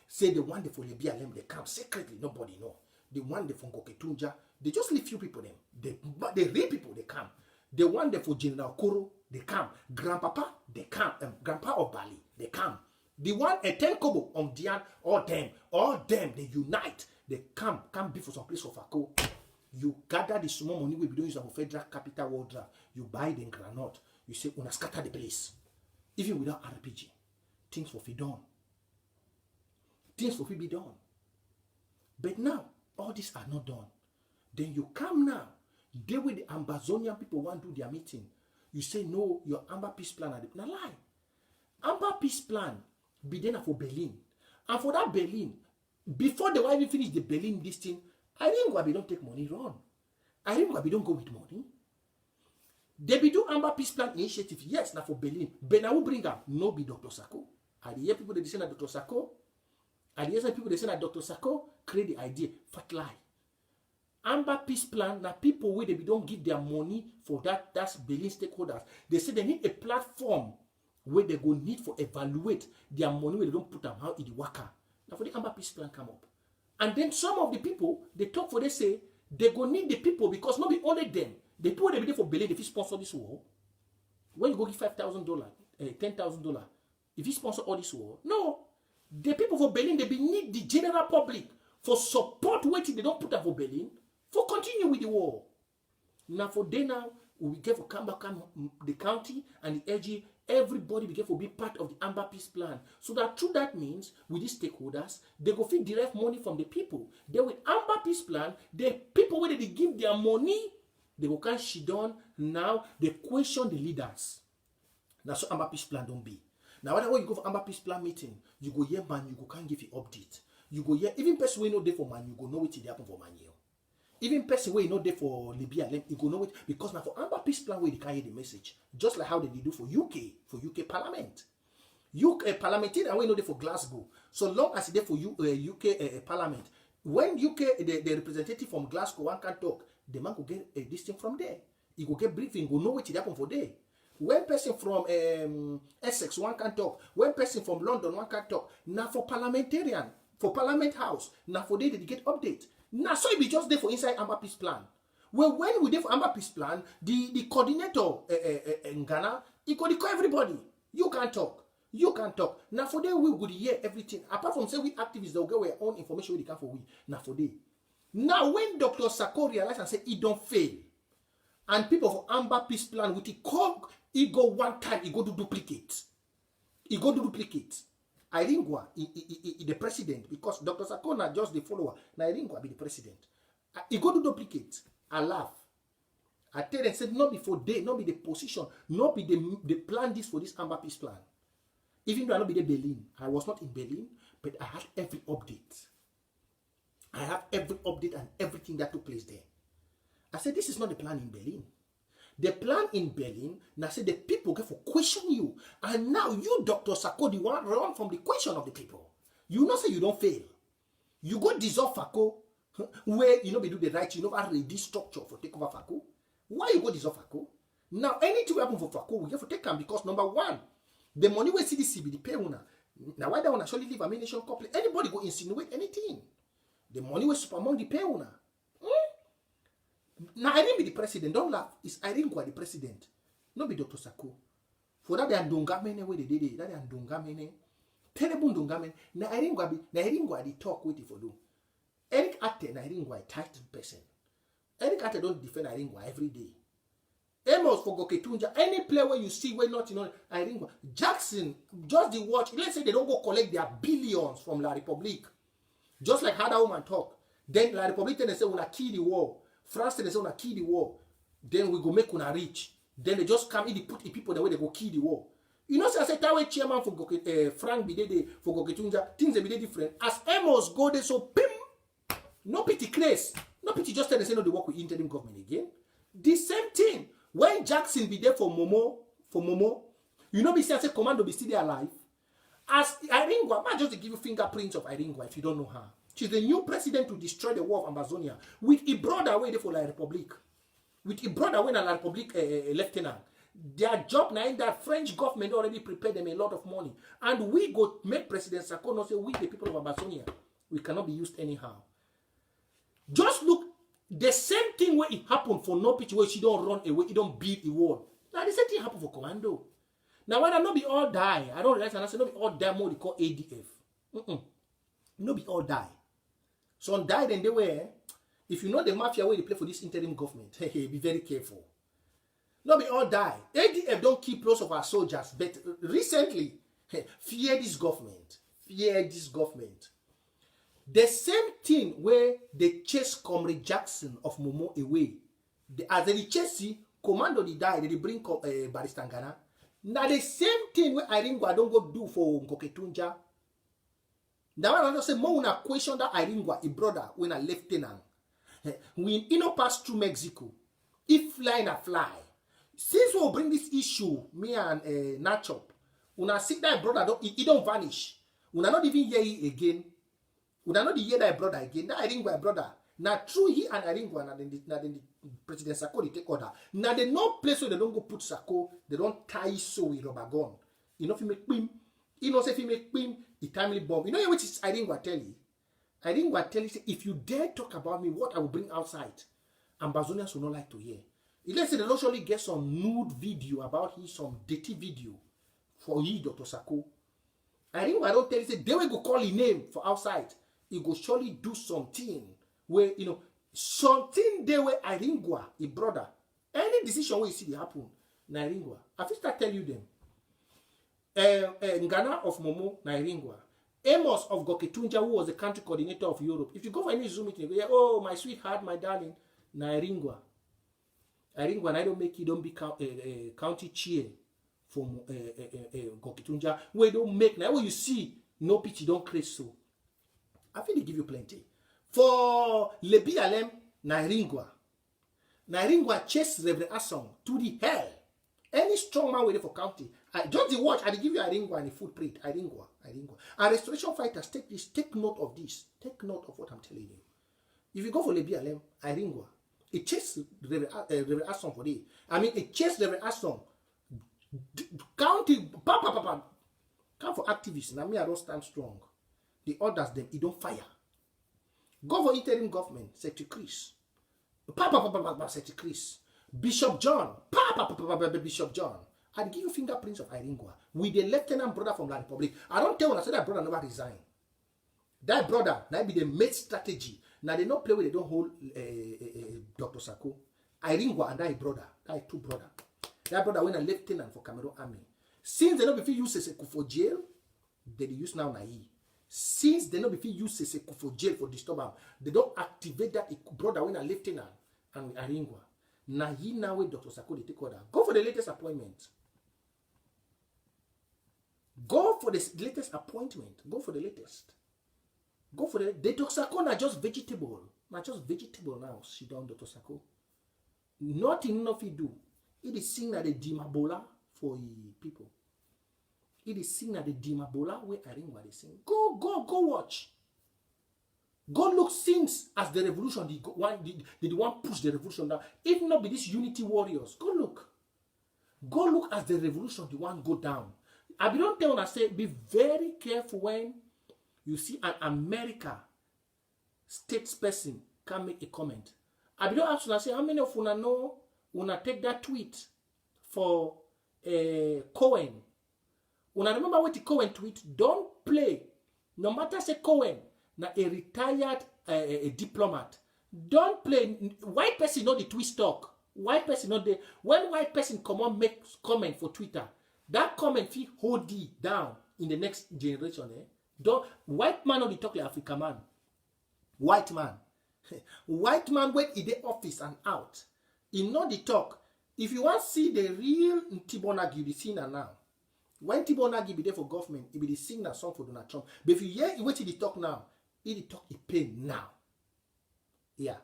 Say the one they for Libya Lem they come secretly, nobody know. The one they from Goketunja, they just leave few people them. They real people they come. The one they for General Koro, they come. Grandpapa, they come. Grandpa of Bali, they come. The one a 10 Kobo on Dian, all them, they unite. They come be for some place of Fako. You gather the small money we be doing for federal capital world draft. You buy the granite. You say, una scatter the place. Even without RPG, things will be done. Things will be done. But now, all these are not done. Then you come now, deal with the Ambazonian people want to do their meeting. You say, no, your Amba Peace plan. Now lie. Amba Peace plan be there for Berlin. And for that Berlin, before they even finish the Berlin this thing, I think Wabi don't take money run. I think Wabi don't go with money. They be do Amba Peace plan initiative. Yes, now for Berlin. But now who bring up? No be Dr. Sako. Are the people that say that Dr. Sako? Are the other people that say that Dr. Sako create the idea? Fat lie. Amba Peace plan, now people where they don't give their money for that's Berlin stakeholders. They say they need a platform where they go need for evaluate their money where they don't put them how it work. Now for the Amba Peace plan come up. And then some of the people, they talk for they say, they go need the people because not be only them. The people they be there for Berlin, if you sponsor this war, when you go give $5,000, $10,000, if you sponsor all this war, no. The people for Berlin, they be need the general public for support waiting. They don't put up for Berlin for continue with the war. Now for they now, we get for come back the county and the AG, everybody be for be part of the Amba Peace plan. So that through that means with these stakeholders, they go fit direct money from the people. Then with Amba Peace plan, the people where they give their money, they go can't shit down. Now they question the leaders. That's what Amba Peace plan don't be. Now when you go for Amba Peace plan meeting, you go here man, you go can't give you update. You go here, even person we know there for man, you go know what happen for man here. Even person where you know there for Libya, you go know it because now for Amba Peace plan where they can hear the message, just like how they do for UK Parliament. UK parliamentarian we know there for Glasgow. So long as they for UK Parliament, when UK the representative from Glasgow one can talk, the man go get this thing from there. He go get briefing, go know what happen for there. When person from Essex one can talk, when person from London one can talk. Now for parliamentarian, for Parliament House, now for they get update. Now so it be just there for inside Amba Peace plan. Well, when we there for Amba Peace plan, the coordinator in Ghana, he could call everybody. You can't talk. You can't talk. Now for they we would hear everything. Apart from say we activists they'll get our own information we can for we. Now for they. Now when Dr. Sako realized and said he don't fail, and people for Amba Peace plan with it call, he go one time, he go to duplicate. He go to duplicate. Iringwa, the president, because Dr. Sako not just the follower. Now Iringwa be the president. He go to duplicate. I laugh. I tell them, said, not before day, not be the position, not be the plan this for this Amba Peace plan. Even though I not be the Berlin, I was not in Berlin, but I had every update. I have every update and everything that took place there. I said, this is not the plan in Berlin. The plan in Berlin, now say the people get for question you. And now you, Dr. Sako, the one run from the question of the people. You know say you don't fail. You go dissolve FACO, where you know we do the right, you know, I ready structure for take over FACO. Why you go dissolve FACO? Now, anything will happen for FACO, we have to take them because number one, the money we CDC be the pay una. Now, why they want to actually leave a nation couple? Anybody go insinuate anything. The money we super among the pay una. Now, I didn't be the president. Don't laugh. It's Irene Gwa the president. Not be Dr. Sako. For that, they are Dungamene where they did it. That they are Dungamene. Terrible Dungamene. Now, Irene Gwa the talk with it for do. Eric Atte, na Irene Gwa a titled person. Eric Atte don't defend Irene Gwa every day. Amos for Goketunja, any player where you see where not, you know, Irene Gwa. Jackson, just the watch. Let's say they don't go collect their billions from La Republique. Just like how that woman talk. Then La Republique, they say, we'll kill the war. France, they say, we'll kill the war. Then we go make una rich. Then they just come in, they put the people the way they go kill the war. You know, so I said, that way chairman for Frank Bidede, for Goketunja, things they be different. As Amos go there, so pim, no pity craze. No pity just tell they say, no, they work with interim government again. The same thing. When Jackson be there for Momo, you know, be say commando be still there alive. As Irene Gwa, man just to give you fingerprints of Irene Gwa if you don't know her. She's the new president to destroy the war of Amazonia. With a brother way there for La Republique. With a brother when La Republique lieutenant. Their job now in that French government already prepared them a lot of money. And we go make President Sako not say we the people of Amazonia. We cannot be used anyhow. Just look, the same thing where it happened for no pitch where she don't run away, it don't beat the wall. Now the same thing happened for Commando. Now whether not be all die, I don't realize and I say not be all die more they call ADF. No be all die. Some died and they were, if you know the mafia where they play for this interim government, be very careful. No be all die. ADF don't keep lots of our soldiers, but recently, fear this government. Fear this government. The same thing where they chase Comrade Jackson of Momo away. As they chase him, Commando they die, they bring Baristangana. Now the same thing where Irene Gwa don't go do for Ngoketunja. Now I want to say more una question that Irene Gwa, a brother, when a lieutenant. When you know pass through Mexico, if fly na fly. Since we bring this issue, me and Nachop, una see that brother he don't vanish. Una not even hear it again. Una not hear that brother again. That Irene Gwa brother. Now true he and Irene Gwa na the President Sako they take order. Now they no place where they don't go put Sako, they don't tie so with rubber gun. You know if you make pim, you know if you make pim, he timely bomb. You know what is Irene Gwa tell you? Irene Gwa tell you say, if you dare talk about me, what I will bring outside, Ambazonians will not like to hear. Let's say they actually get some nude video about him, some dirty video for you, Dr. Sako. Irene Gwa don't tell you say they will go call his name for outside. He go surely do something where you know something there where Irene Gwa, a brother, any decision where you see it happen, na Irene Gwa. I first start tell you them. Ngana of Momo, na Irene Gwa. Amos of Goketunja, who was the country coordinator of Europe. If you go for any Zoom meeting, you go, oh, my sweetheart, my darling, na Irene Gwa. Irene Gwa, I don't make you don't be county chair for Goketunja. Where don't make, now when you see, no pity, don't create so. I think they give you plenty. For Lebi Alem, na Irene Gwa. Na Irene Gwa chase Reverend Asong to the hell. Any strong man waiting for county. Just the watch, I give you Irene Gwa and the footprint. Irene Gwa. And restoration fighters, take this, take note of this. Take note of what I'm telling you. If you go for Lebi Alem, Irene Gwa, it chase Reverend Asong for day. I mean, it chase Reverend Asong. County, come for activists. Now me, I don't stand strong. The others, them, it don't fire. Go for interim government, Secretary Chris. Secretary Chris. Bishop John. Bishop John. I give you fingerprints of Irene Gwa with the lieutenant brother from La Republique. I don't tell when I say that brother never resign. That brother, that be the mate strategy. Now they don't play where they don't hold Dr. Sako. Irene Gwa and that brother, that two brother. That brother went a lieutenant for Cameroon Army. Since they don't be use Seseku for jail, they use now Nai. Since they don't be use Seseku for jail for disturbance, they don't activate that brother went a lieutenant and with Irene Gwa. Now he now with Dr. Sako they take order. Go for the latest appointment. Go for the latest appointment. Go for the latest. Go for the Dr. Sako now just vegetable. Not just vegetable now. She done Dr. Sako. Nothing enough he do. It is seen at the Dimabola for people. It is seen at the Dimabola where I think what they sing. Go watch. Go look since as the revolution, the one push the revolution down. If not be these unity warriors, go look. Go look as the revolution, the one go down. I don't tell when I say be very careful when you see an America statesperson can make a comment. I don't ask when I say how many of you know when I take that tweet for Cohen. When I remember what the Cohen tweet, don't play. No matter say Cohen, now a retired a diplomat. Don't play. White person know the tweet talk. White person know the when white person come on make comment for Twitter, that comment feel hold it down in the next generation. Don't white man only talk like African man. White man. White man when in the office and out. He know the talk. If you want to see the real Tibonagi, the singer now. When Tibonagi be there for government, he be the singer song for Donald Trump. But if you hear what he talk now, he talk he plain now. Yeah.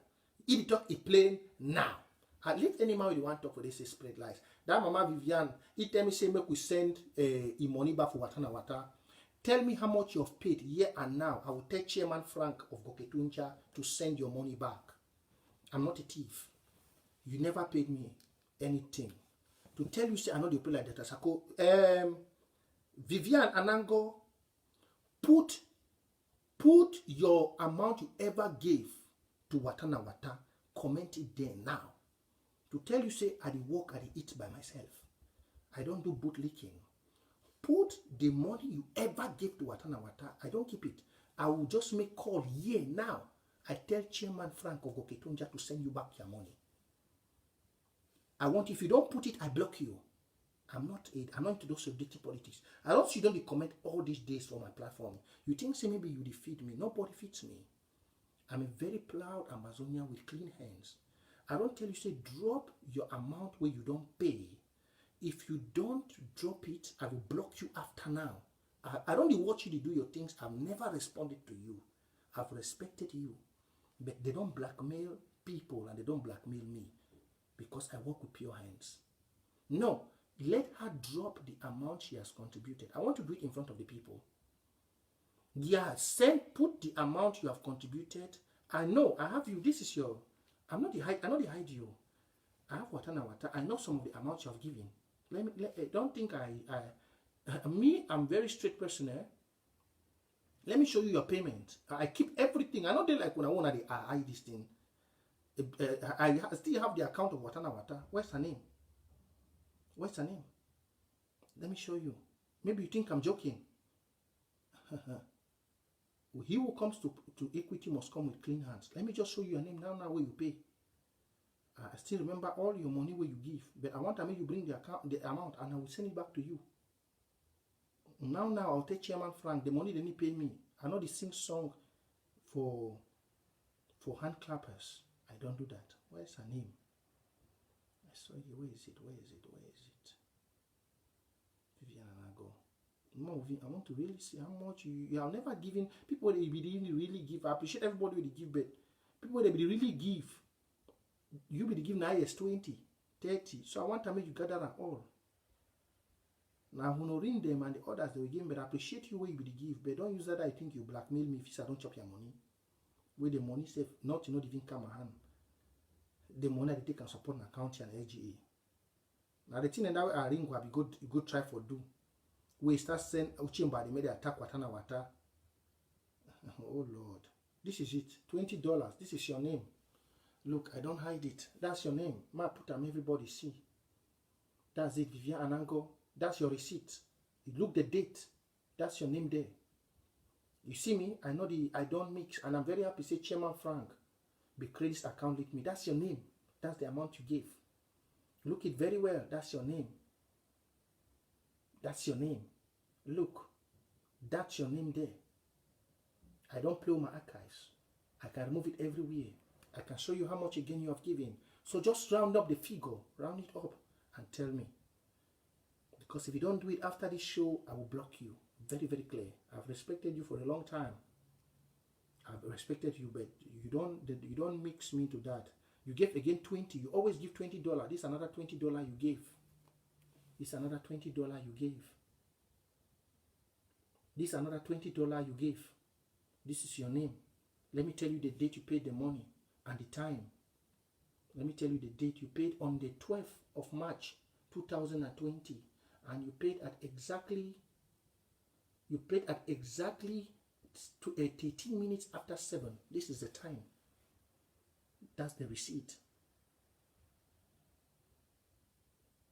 He talk he plain now. At least any man you want to talk for this say spread lies. That Mama Vivian, he tell me say make we send money back for Watana Wata. Tell me how much you have paid here and now. I will tell Chairman Frank of Goketuncha to send your money back. I'm not a thief. You never paid me anything. To tell you say I know you pay like that. Sako, Vivian Anango, put your amount you ever gave to Watana Wata. Comment it there now. To tell you say I work, I eat by myself. I don't do bootlicking. Put the money you ever gave to Watana Wata. I don't keep it. I will just make call here now. I tell Chairman Frank of Goketunja to send you back your money. I want, if you don't put it, I block you. I'm not into those dirty politics. I don't see you comment all these days for my platform. You think say maybe you defeat me. Nobody defeats me. I'm a very proud Amazonian with clean hands. I don't tell you say drop your amount where you don't pay. If you don't drop it, I will block you after now. I don't watch you do your things. I've never responded to you. I've respected you. But they don't blackmail people and they don't blackmail me because I work with pure hands. No, let her drop the amount she has contributed. I want to do it in front of the people. Yeah, put the amount you have contributed. I know, I have you. This is your, I know the hide you. I have Watana Wata. I know some of the amounts you have given. Don't think I'm very straight person. Let me show you your payment. I keep everything. I know they like when I want to hide this thing. I still have the account of Watana Wata. Where's her name? What's her name? Let me show you. Maybe you think I'm joking. He who comes to equity must come with clean hands. Let me just show you your name now where you pay. I still remember all your money where you give, but I want to make you bring the amount and I will send it back to you. Now I'll take Chairman Frank. The money they need pay me. I know they sing song for hand clappers. I don't do that. Where's her name? I saw you. Where is it? Vivian Anago. I want to really see how much you have never given. People that really give. I appreciate everybody will give, but people that really give. You be give now is 20, 30. So I want to make you gather them all. Now I'm gonna ring them and the others they will give, but I appreciate you where you be give, but don't use that I think you blackmail me if I don't chop your money. Where the money safe, not even come a hand. The money they take and support an account and LGA. Now the thing that I ring will be good try for do. We start saying Uchimba they made the attack Watana Wata. Oh Lord. This is it. $20. This is your name. Look, I don't hide it. That's your name. Ma put them, everybody see. That's it, Vivian Anango. That's your receipt. You look the date. That's your name there. You see me? I know I don't mix, and I'm very happy to say Chairman Frank. Be credit account with me. That's your name. That's the amount you gave. Look it very well. That's your name. That's your name. Look. That's your name there. I don't play with my archives. I can remove it everywhere. I can show you how much again you have given. So just round up the figure, round it up and tell me. Because if you don't do it after this show, I will block you. Very, very clear. I've respected you for a long time. I've respected you, but you don't mix me to that. You gave again 20. You always give $20. This is another $20 you gave. This is another $20 you gave. This is another $20 you gave. This is your name. Let me tell you the date you paid the money and the time. Let me tell you the date you paid on the 12th of March 2020, and you paid at exactly 13 minutes after 7. This is the time. That's the receipt.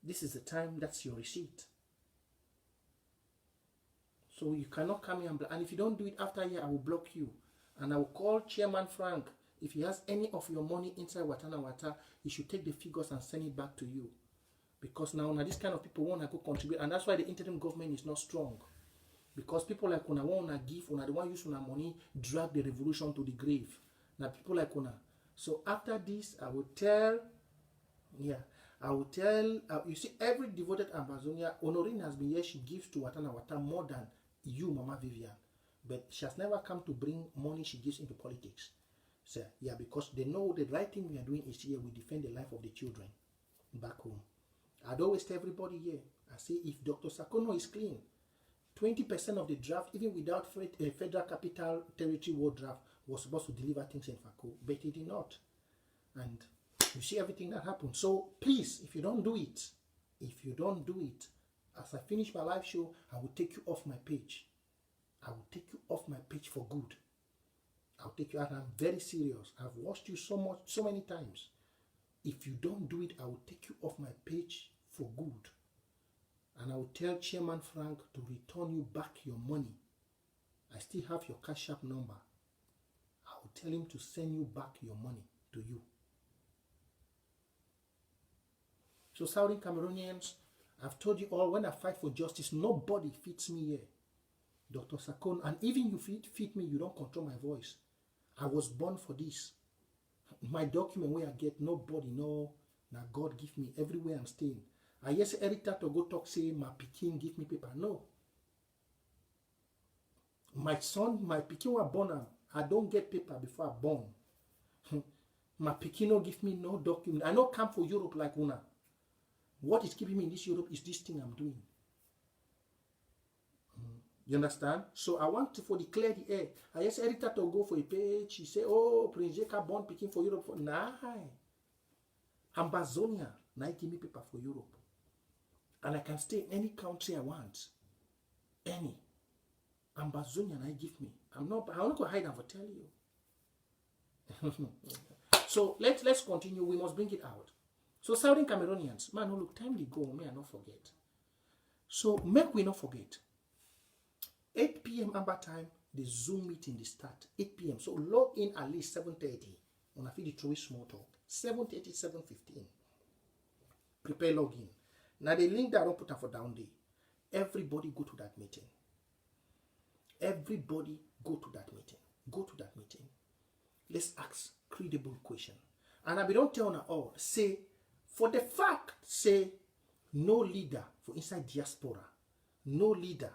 This is the time. That's your receipt. So you cannot come here and if you don't do it after here, I will block you. And I will call Chairman Frank. If he has any of your money inside Watana Wata, he should take the figures and send it back to you. Because now this kind of people want to go contribute. And that's why the interim government is not strong. Because people like Una want to give, Una the one use Una money, drag the revolution to the grave. Now people like Una. So after this, I will tell, you see, every devoted Ambazonia, Honorine has been here, she gives to Watana Wata more than you, Mama Vivian. But she has never come to bring money she gives into politics. So, yeah, because they know the right thing we are doing is here, we defend the life of the children back home. I'd always tell everybody here, I say, if Dr. Sakono is clean, 20% of the draft, even without Federal Capital Territory War draft, was supposed to deliver things in Fako, but he did not. And you see everything that happened. So please, if you don't do it, as I finish my live show, I will take you off my page. I will take you off my page for good. I'll take you out. I'm very serious. I've watched you so many times. If you don't do it, I will take you off my page for good. And I will tell Chairman Frank to return you back your money. I still have your Cash App number. I will tell him to send you back your money to you. So Southern Cameroonians, I've told you all, when I fight for justice, nobody fits me here. Dr. Sakon, and even you fit me, you don't control my voice. I was born for this. My document where I get, nobody know. Now God give me everywhere I'm staying. I yes Eric to go talk say my pikin give me paper. No. My son, my pikin was born. I don't get paper before I born. My pikin no give me no document. I no come for Europe like Una. What is keeping me in this Europe is this thing I'm doing. You understand? So I want to for declare the air. I asked Erita to go for a page. She said, oh, Prince Jeka born picking for Europe. Nah. Ambazonia, now give me paper for Europe. And I can stay in any country I want. Any. Ambazonia, now give me. I'm not going to hide and for tell you. So let's continue. We must bring it out. So Southern Cameroonians, man, look, time to go. May I not forget. So make we not forget. 8 p.m. Amba time, the Zoom meeting they start. 8 p.m. So log in at least 7:30. On a feed through small talk. 7:30, 7:15. Prepare login. Now the link that I don't put up for down there. Everybody go to that meeting. Everybody go to that meeting. Go to that meeting. Let's ask credible question. And I don't tell now all. Say, for the fact, say, no leader for inside diaspora. No leader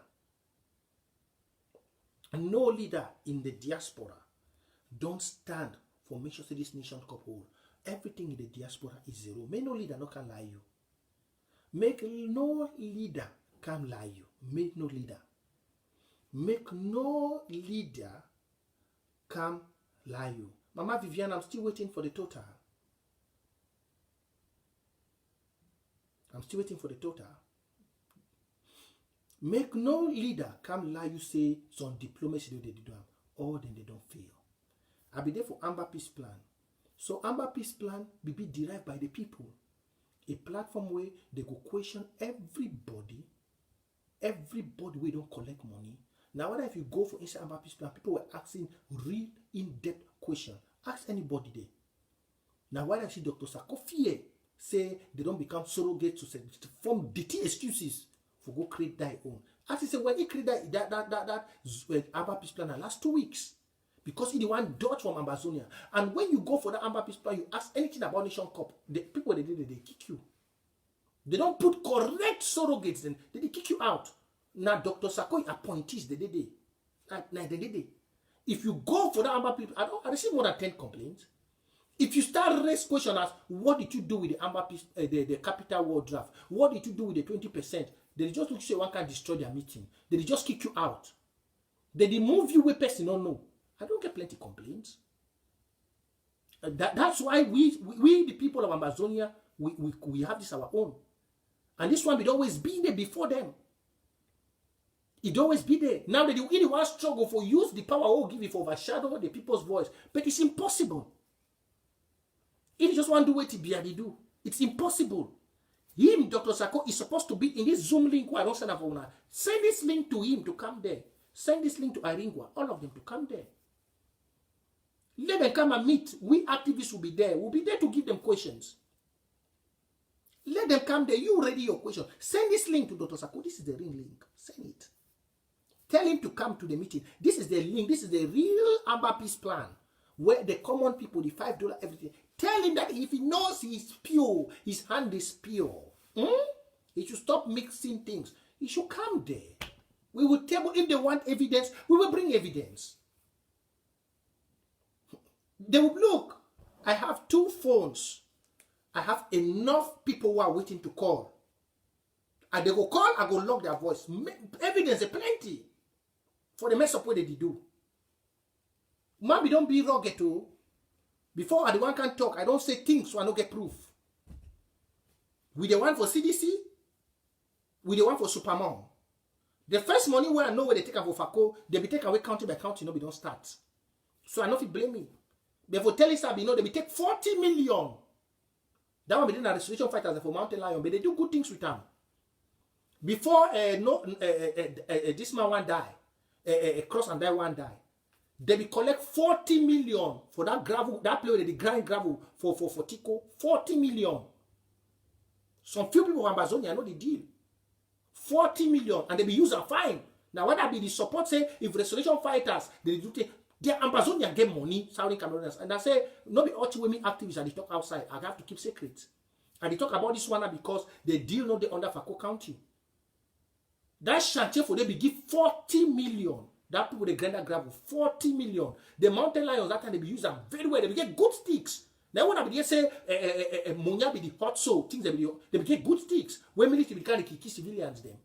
in the diaspora don't stand for make sure this nation cup hold. Everything in the diaspora is zero. Make no leader no can lie you. Make no leader can lie you. Make no leader. Make no leader can lie you. Mama Vivian, I'm still waiting for the total. I'm still waiting for the total. Make no leader come lie you say some diplomacy they do or then they don't fail. I'll be there for Amba Peace Plan. So Amba Peace Plan will be derived by the people. A platform where they go question everybody we don't collect money. Now whether if you go for inside Amba Peace Plan, people were asking real in-depth question. Ask anybody there. Now why I see Dr. Sakofie say they don't become surrogates to form dirty excuses for go create their own. As he said, when he created that Amba Peace Plan last 2 weeks, because he the one dodge from Ambazonia. And when you go for the Amba Peace Plan, you ask anything about Nation Cup, the people they kick you. They don't put correct surrogates, then they kick you out. Now Dr. Sakoi appointees they. If you go for the Amba Peace, I receive more than 10 complaints. If you start raise question as what did you do with the Amba Peace, the capital war draft? What did you do with the 20%? They just look say one can destroy their meeting. They just kick you out. They remove you where person don't know. I don't get plenty complaints. That's why we the people of Amazonia, we have this our own. And this one will always be there before them. It always be there. Now they really want struggle for use the power or give it for overshadow the people's voice. But it's impossible. If you just want to do what they do, it's impossible. Him, Dr. Sako, is supposed to be in this Zoom link where I don't send up for. Send this link to him to come there. Send this link to Iringwa, all of them to come there. Let them come and meet. We activists will be there. We'll be there to give them questions. Let them come there. You ready your question. Send this link to Dr. Sako. This is the ring link. Send it. Tell him to come to the meeting. This is the link. This is the real Amba Peace plan. Where the common people, the $5, everything. Tell him that if he knows he is pure, his hand is pure. He should stop mixing things. He should come there. We will table, if they want evidence, we will bring evidence. They will look. I have 2 phones. I have enough people who are waiting to call. And they go call, I go log their voice. Evidence is plenty. For the mess up what they do. Maybe don't be rugged too. Before I the one can talk, I don't say things so I don't get proof. We the one for CDC, we the one for Supermom. The first money where I know where they take for FACO, they be taken away county by county, no, we don't start. So I know if you blame me. Therefore, tell us that, you know, they be take 40 million. That one be doing a restoration fighters for Mountain Lion, but they do good things with them. Before this man one die, Cross and die one die. They will collect 40 million for that gravel, that place where they grind gravel for Tico. 40 million. Some few people from Amazonia know the deal. 40 million, and they be used and fine. Now, whether be the support say if restoration fighters they do take their Amazonia get money, Southern Cameroonians, and I say not be all women activists and they talk outside. I have to keep secret. And they talk about this one because they deal not the under Fako County. That chantier for them be give 40 million. That people they grind gravel 40 million. The Mountain Lions that time they be used them very well. They be get good sticks. Now when I be say Monya be the hot soul things they be get good sticks. When military be kind of key civilians them.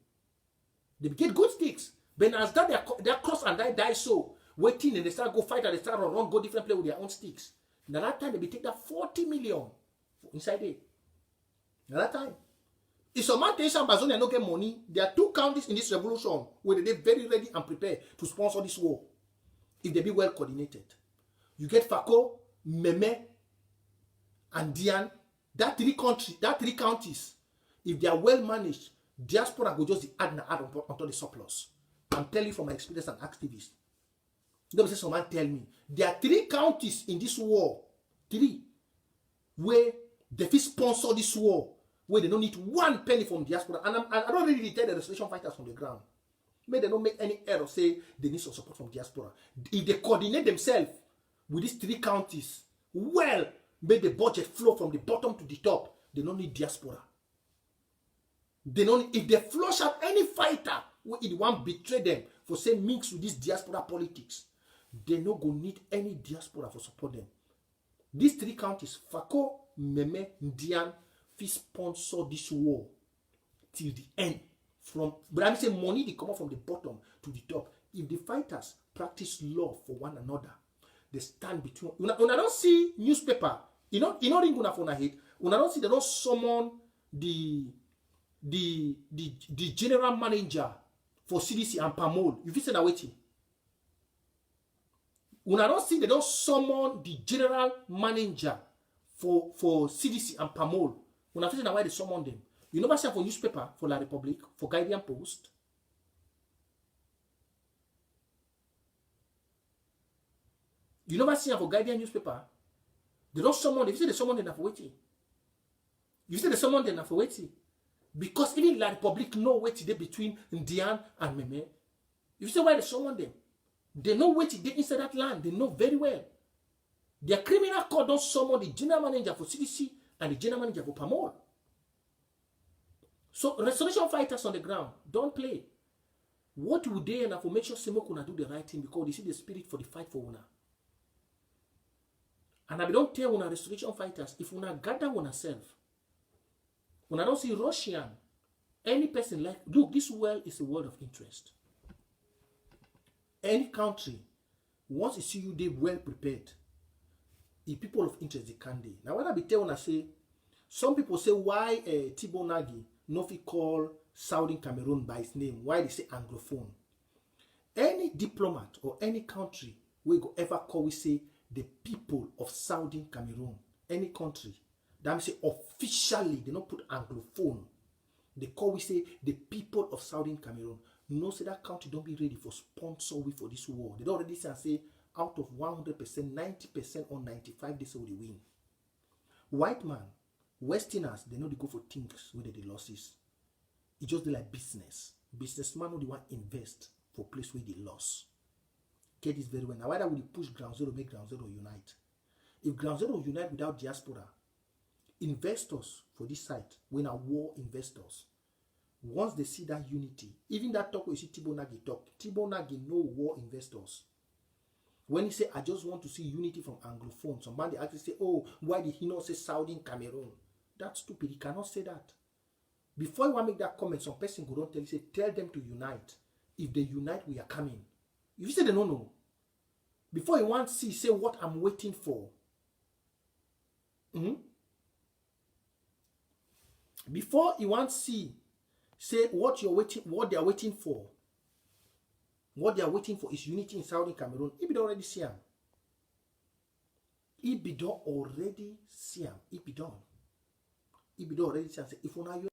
They be get good sticks. But as that they cross and die so waiting and they start go fight and they start run go different place with their own sticks. Now that time they be take that 40 million inside it. Now that time. If some man takes Amazonia no get money, there are 2 counties in this revolution where they very ready and prepared to sponsor this war. If they be well coordinated. You get Fako, Meme, and Dian, that 3 counties, if they are well managed, diaspora go just add onto the surplus. I'm telling you from my experience as an activist. Don't say someone tell me. There are 3 counties in this war, 3, where they fit sponsor this war, where they don't need 1 penny from diaspora. And I don't really tell the restoration fighters from the ground. May they don't make any error say they need some support from diaspora. If they coordinate themselves with these 3 counties, well, make the budget flow from the bottom to the top, they don't need diaspora. They don't. If they flush out any fighter who it want betray them for say mix with this diaspora politics, they no go need any diaspora for support them. These 3 counties, Fako, Meme, Ndian, fit sponsor this war till the end. But I'm saying money they come up from the bottom to the top. If the fighters practice love for one another, they stand between. When I don't see newspaper, you know ring una for na hate. When I don't see they don't summon the general manager for CDC and Pamol. You feel say that waiting. When I don't see they don't summon the general manager for CDC and Pamol. When I feel that why they summon them. You never see for newspaper for La Republique, for Guardian Post. You never see for Guardian newspaper. They don't summon them. If you say they summon them for waiting. You say they summon them for waiting. Because even La Republique know where today between Ndian and Meme. If you say why they summon them, they know where today inside that land. They know very well. Their criminal court don't summon the general manager for CDC and the general manager for Pamol. So restoration fighters on the ground, don't play. What would they and for make sure Semo Kuna do the right thing because they see the spirit for the fight for Una. And I don't tell una restoration fighters, if una gather una self, una don't see Russian, any person like, look, this world is a world of interest. Any country, once you see you, they well prepared. If people of interest, they can dey. Now, when I be tell una say, some people say why Tibo Nagi no fit call Southern Cameroon by its name, why they say Anglophone. Any diplomat or any country we go ever call, we say the people of Southern Cameroon, any country, that means say officially they don't put Anglophone. They call, we say the people of Southern Cameroon. No, say that country don't be ready for sponsor we for this war. They don't already say out of 100%, 90% or 95 they say they win. White man, Westerners, they know they go for things where they losses. It just like business. Businessman know they want invest for place where they lost. Get this very well. Now, why would we push Ground Zero, make Ground Zero unite? If Ground Zero unite without diaspora, investors for this site, when are war investors, once they see that unity, even that talk where you see Tibo Nagi talk, Tibo Nagi know war investors. When he say, I just want to see unity from Anglophone, some man they actually say, oh, why did he not say Southern Cameroon? That's stupid. He cannot say that. Before you want to make that comment, some person go don't tell you, say, tell them to unite. If they unite, we are coming. If you say they don't know, before you want to see, say what I'm waiting for. Before you want to see, say what you're waiting, what they are waiting for. What they are waiting for is unity in Southern Cameroon. If you don't already see them. If you don't already see them. If you don't already see them. If you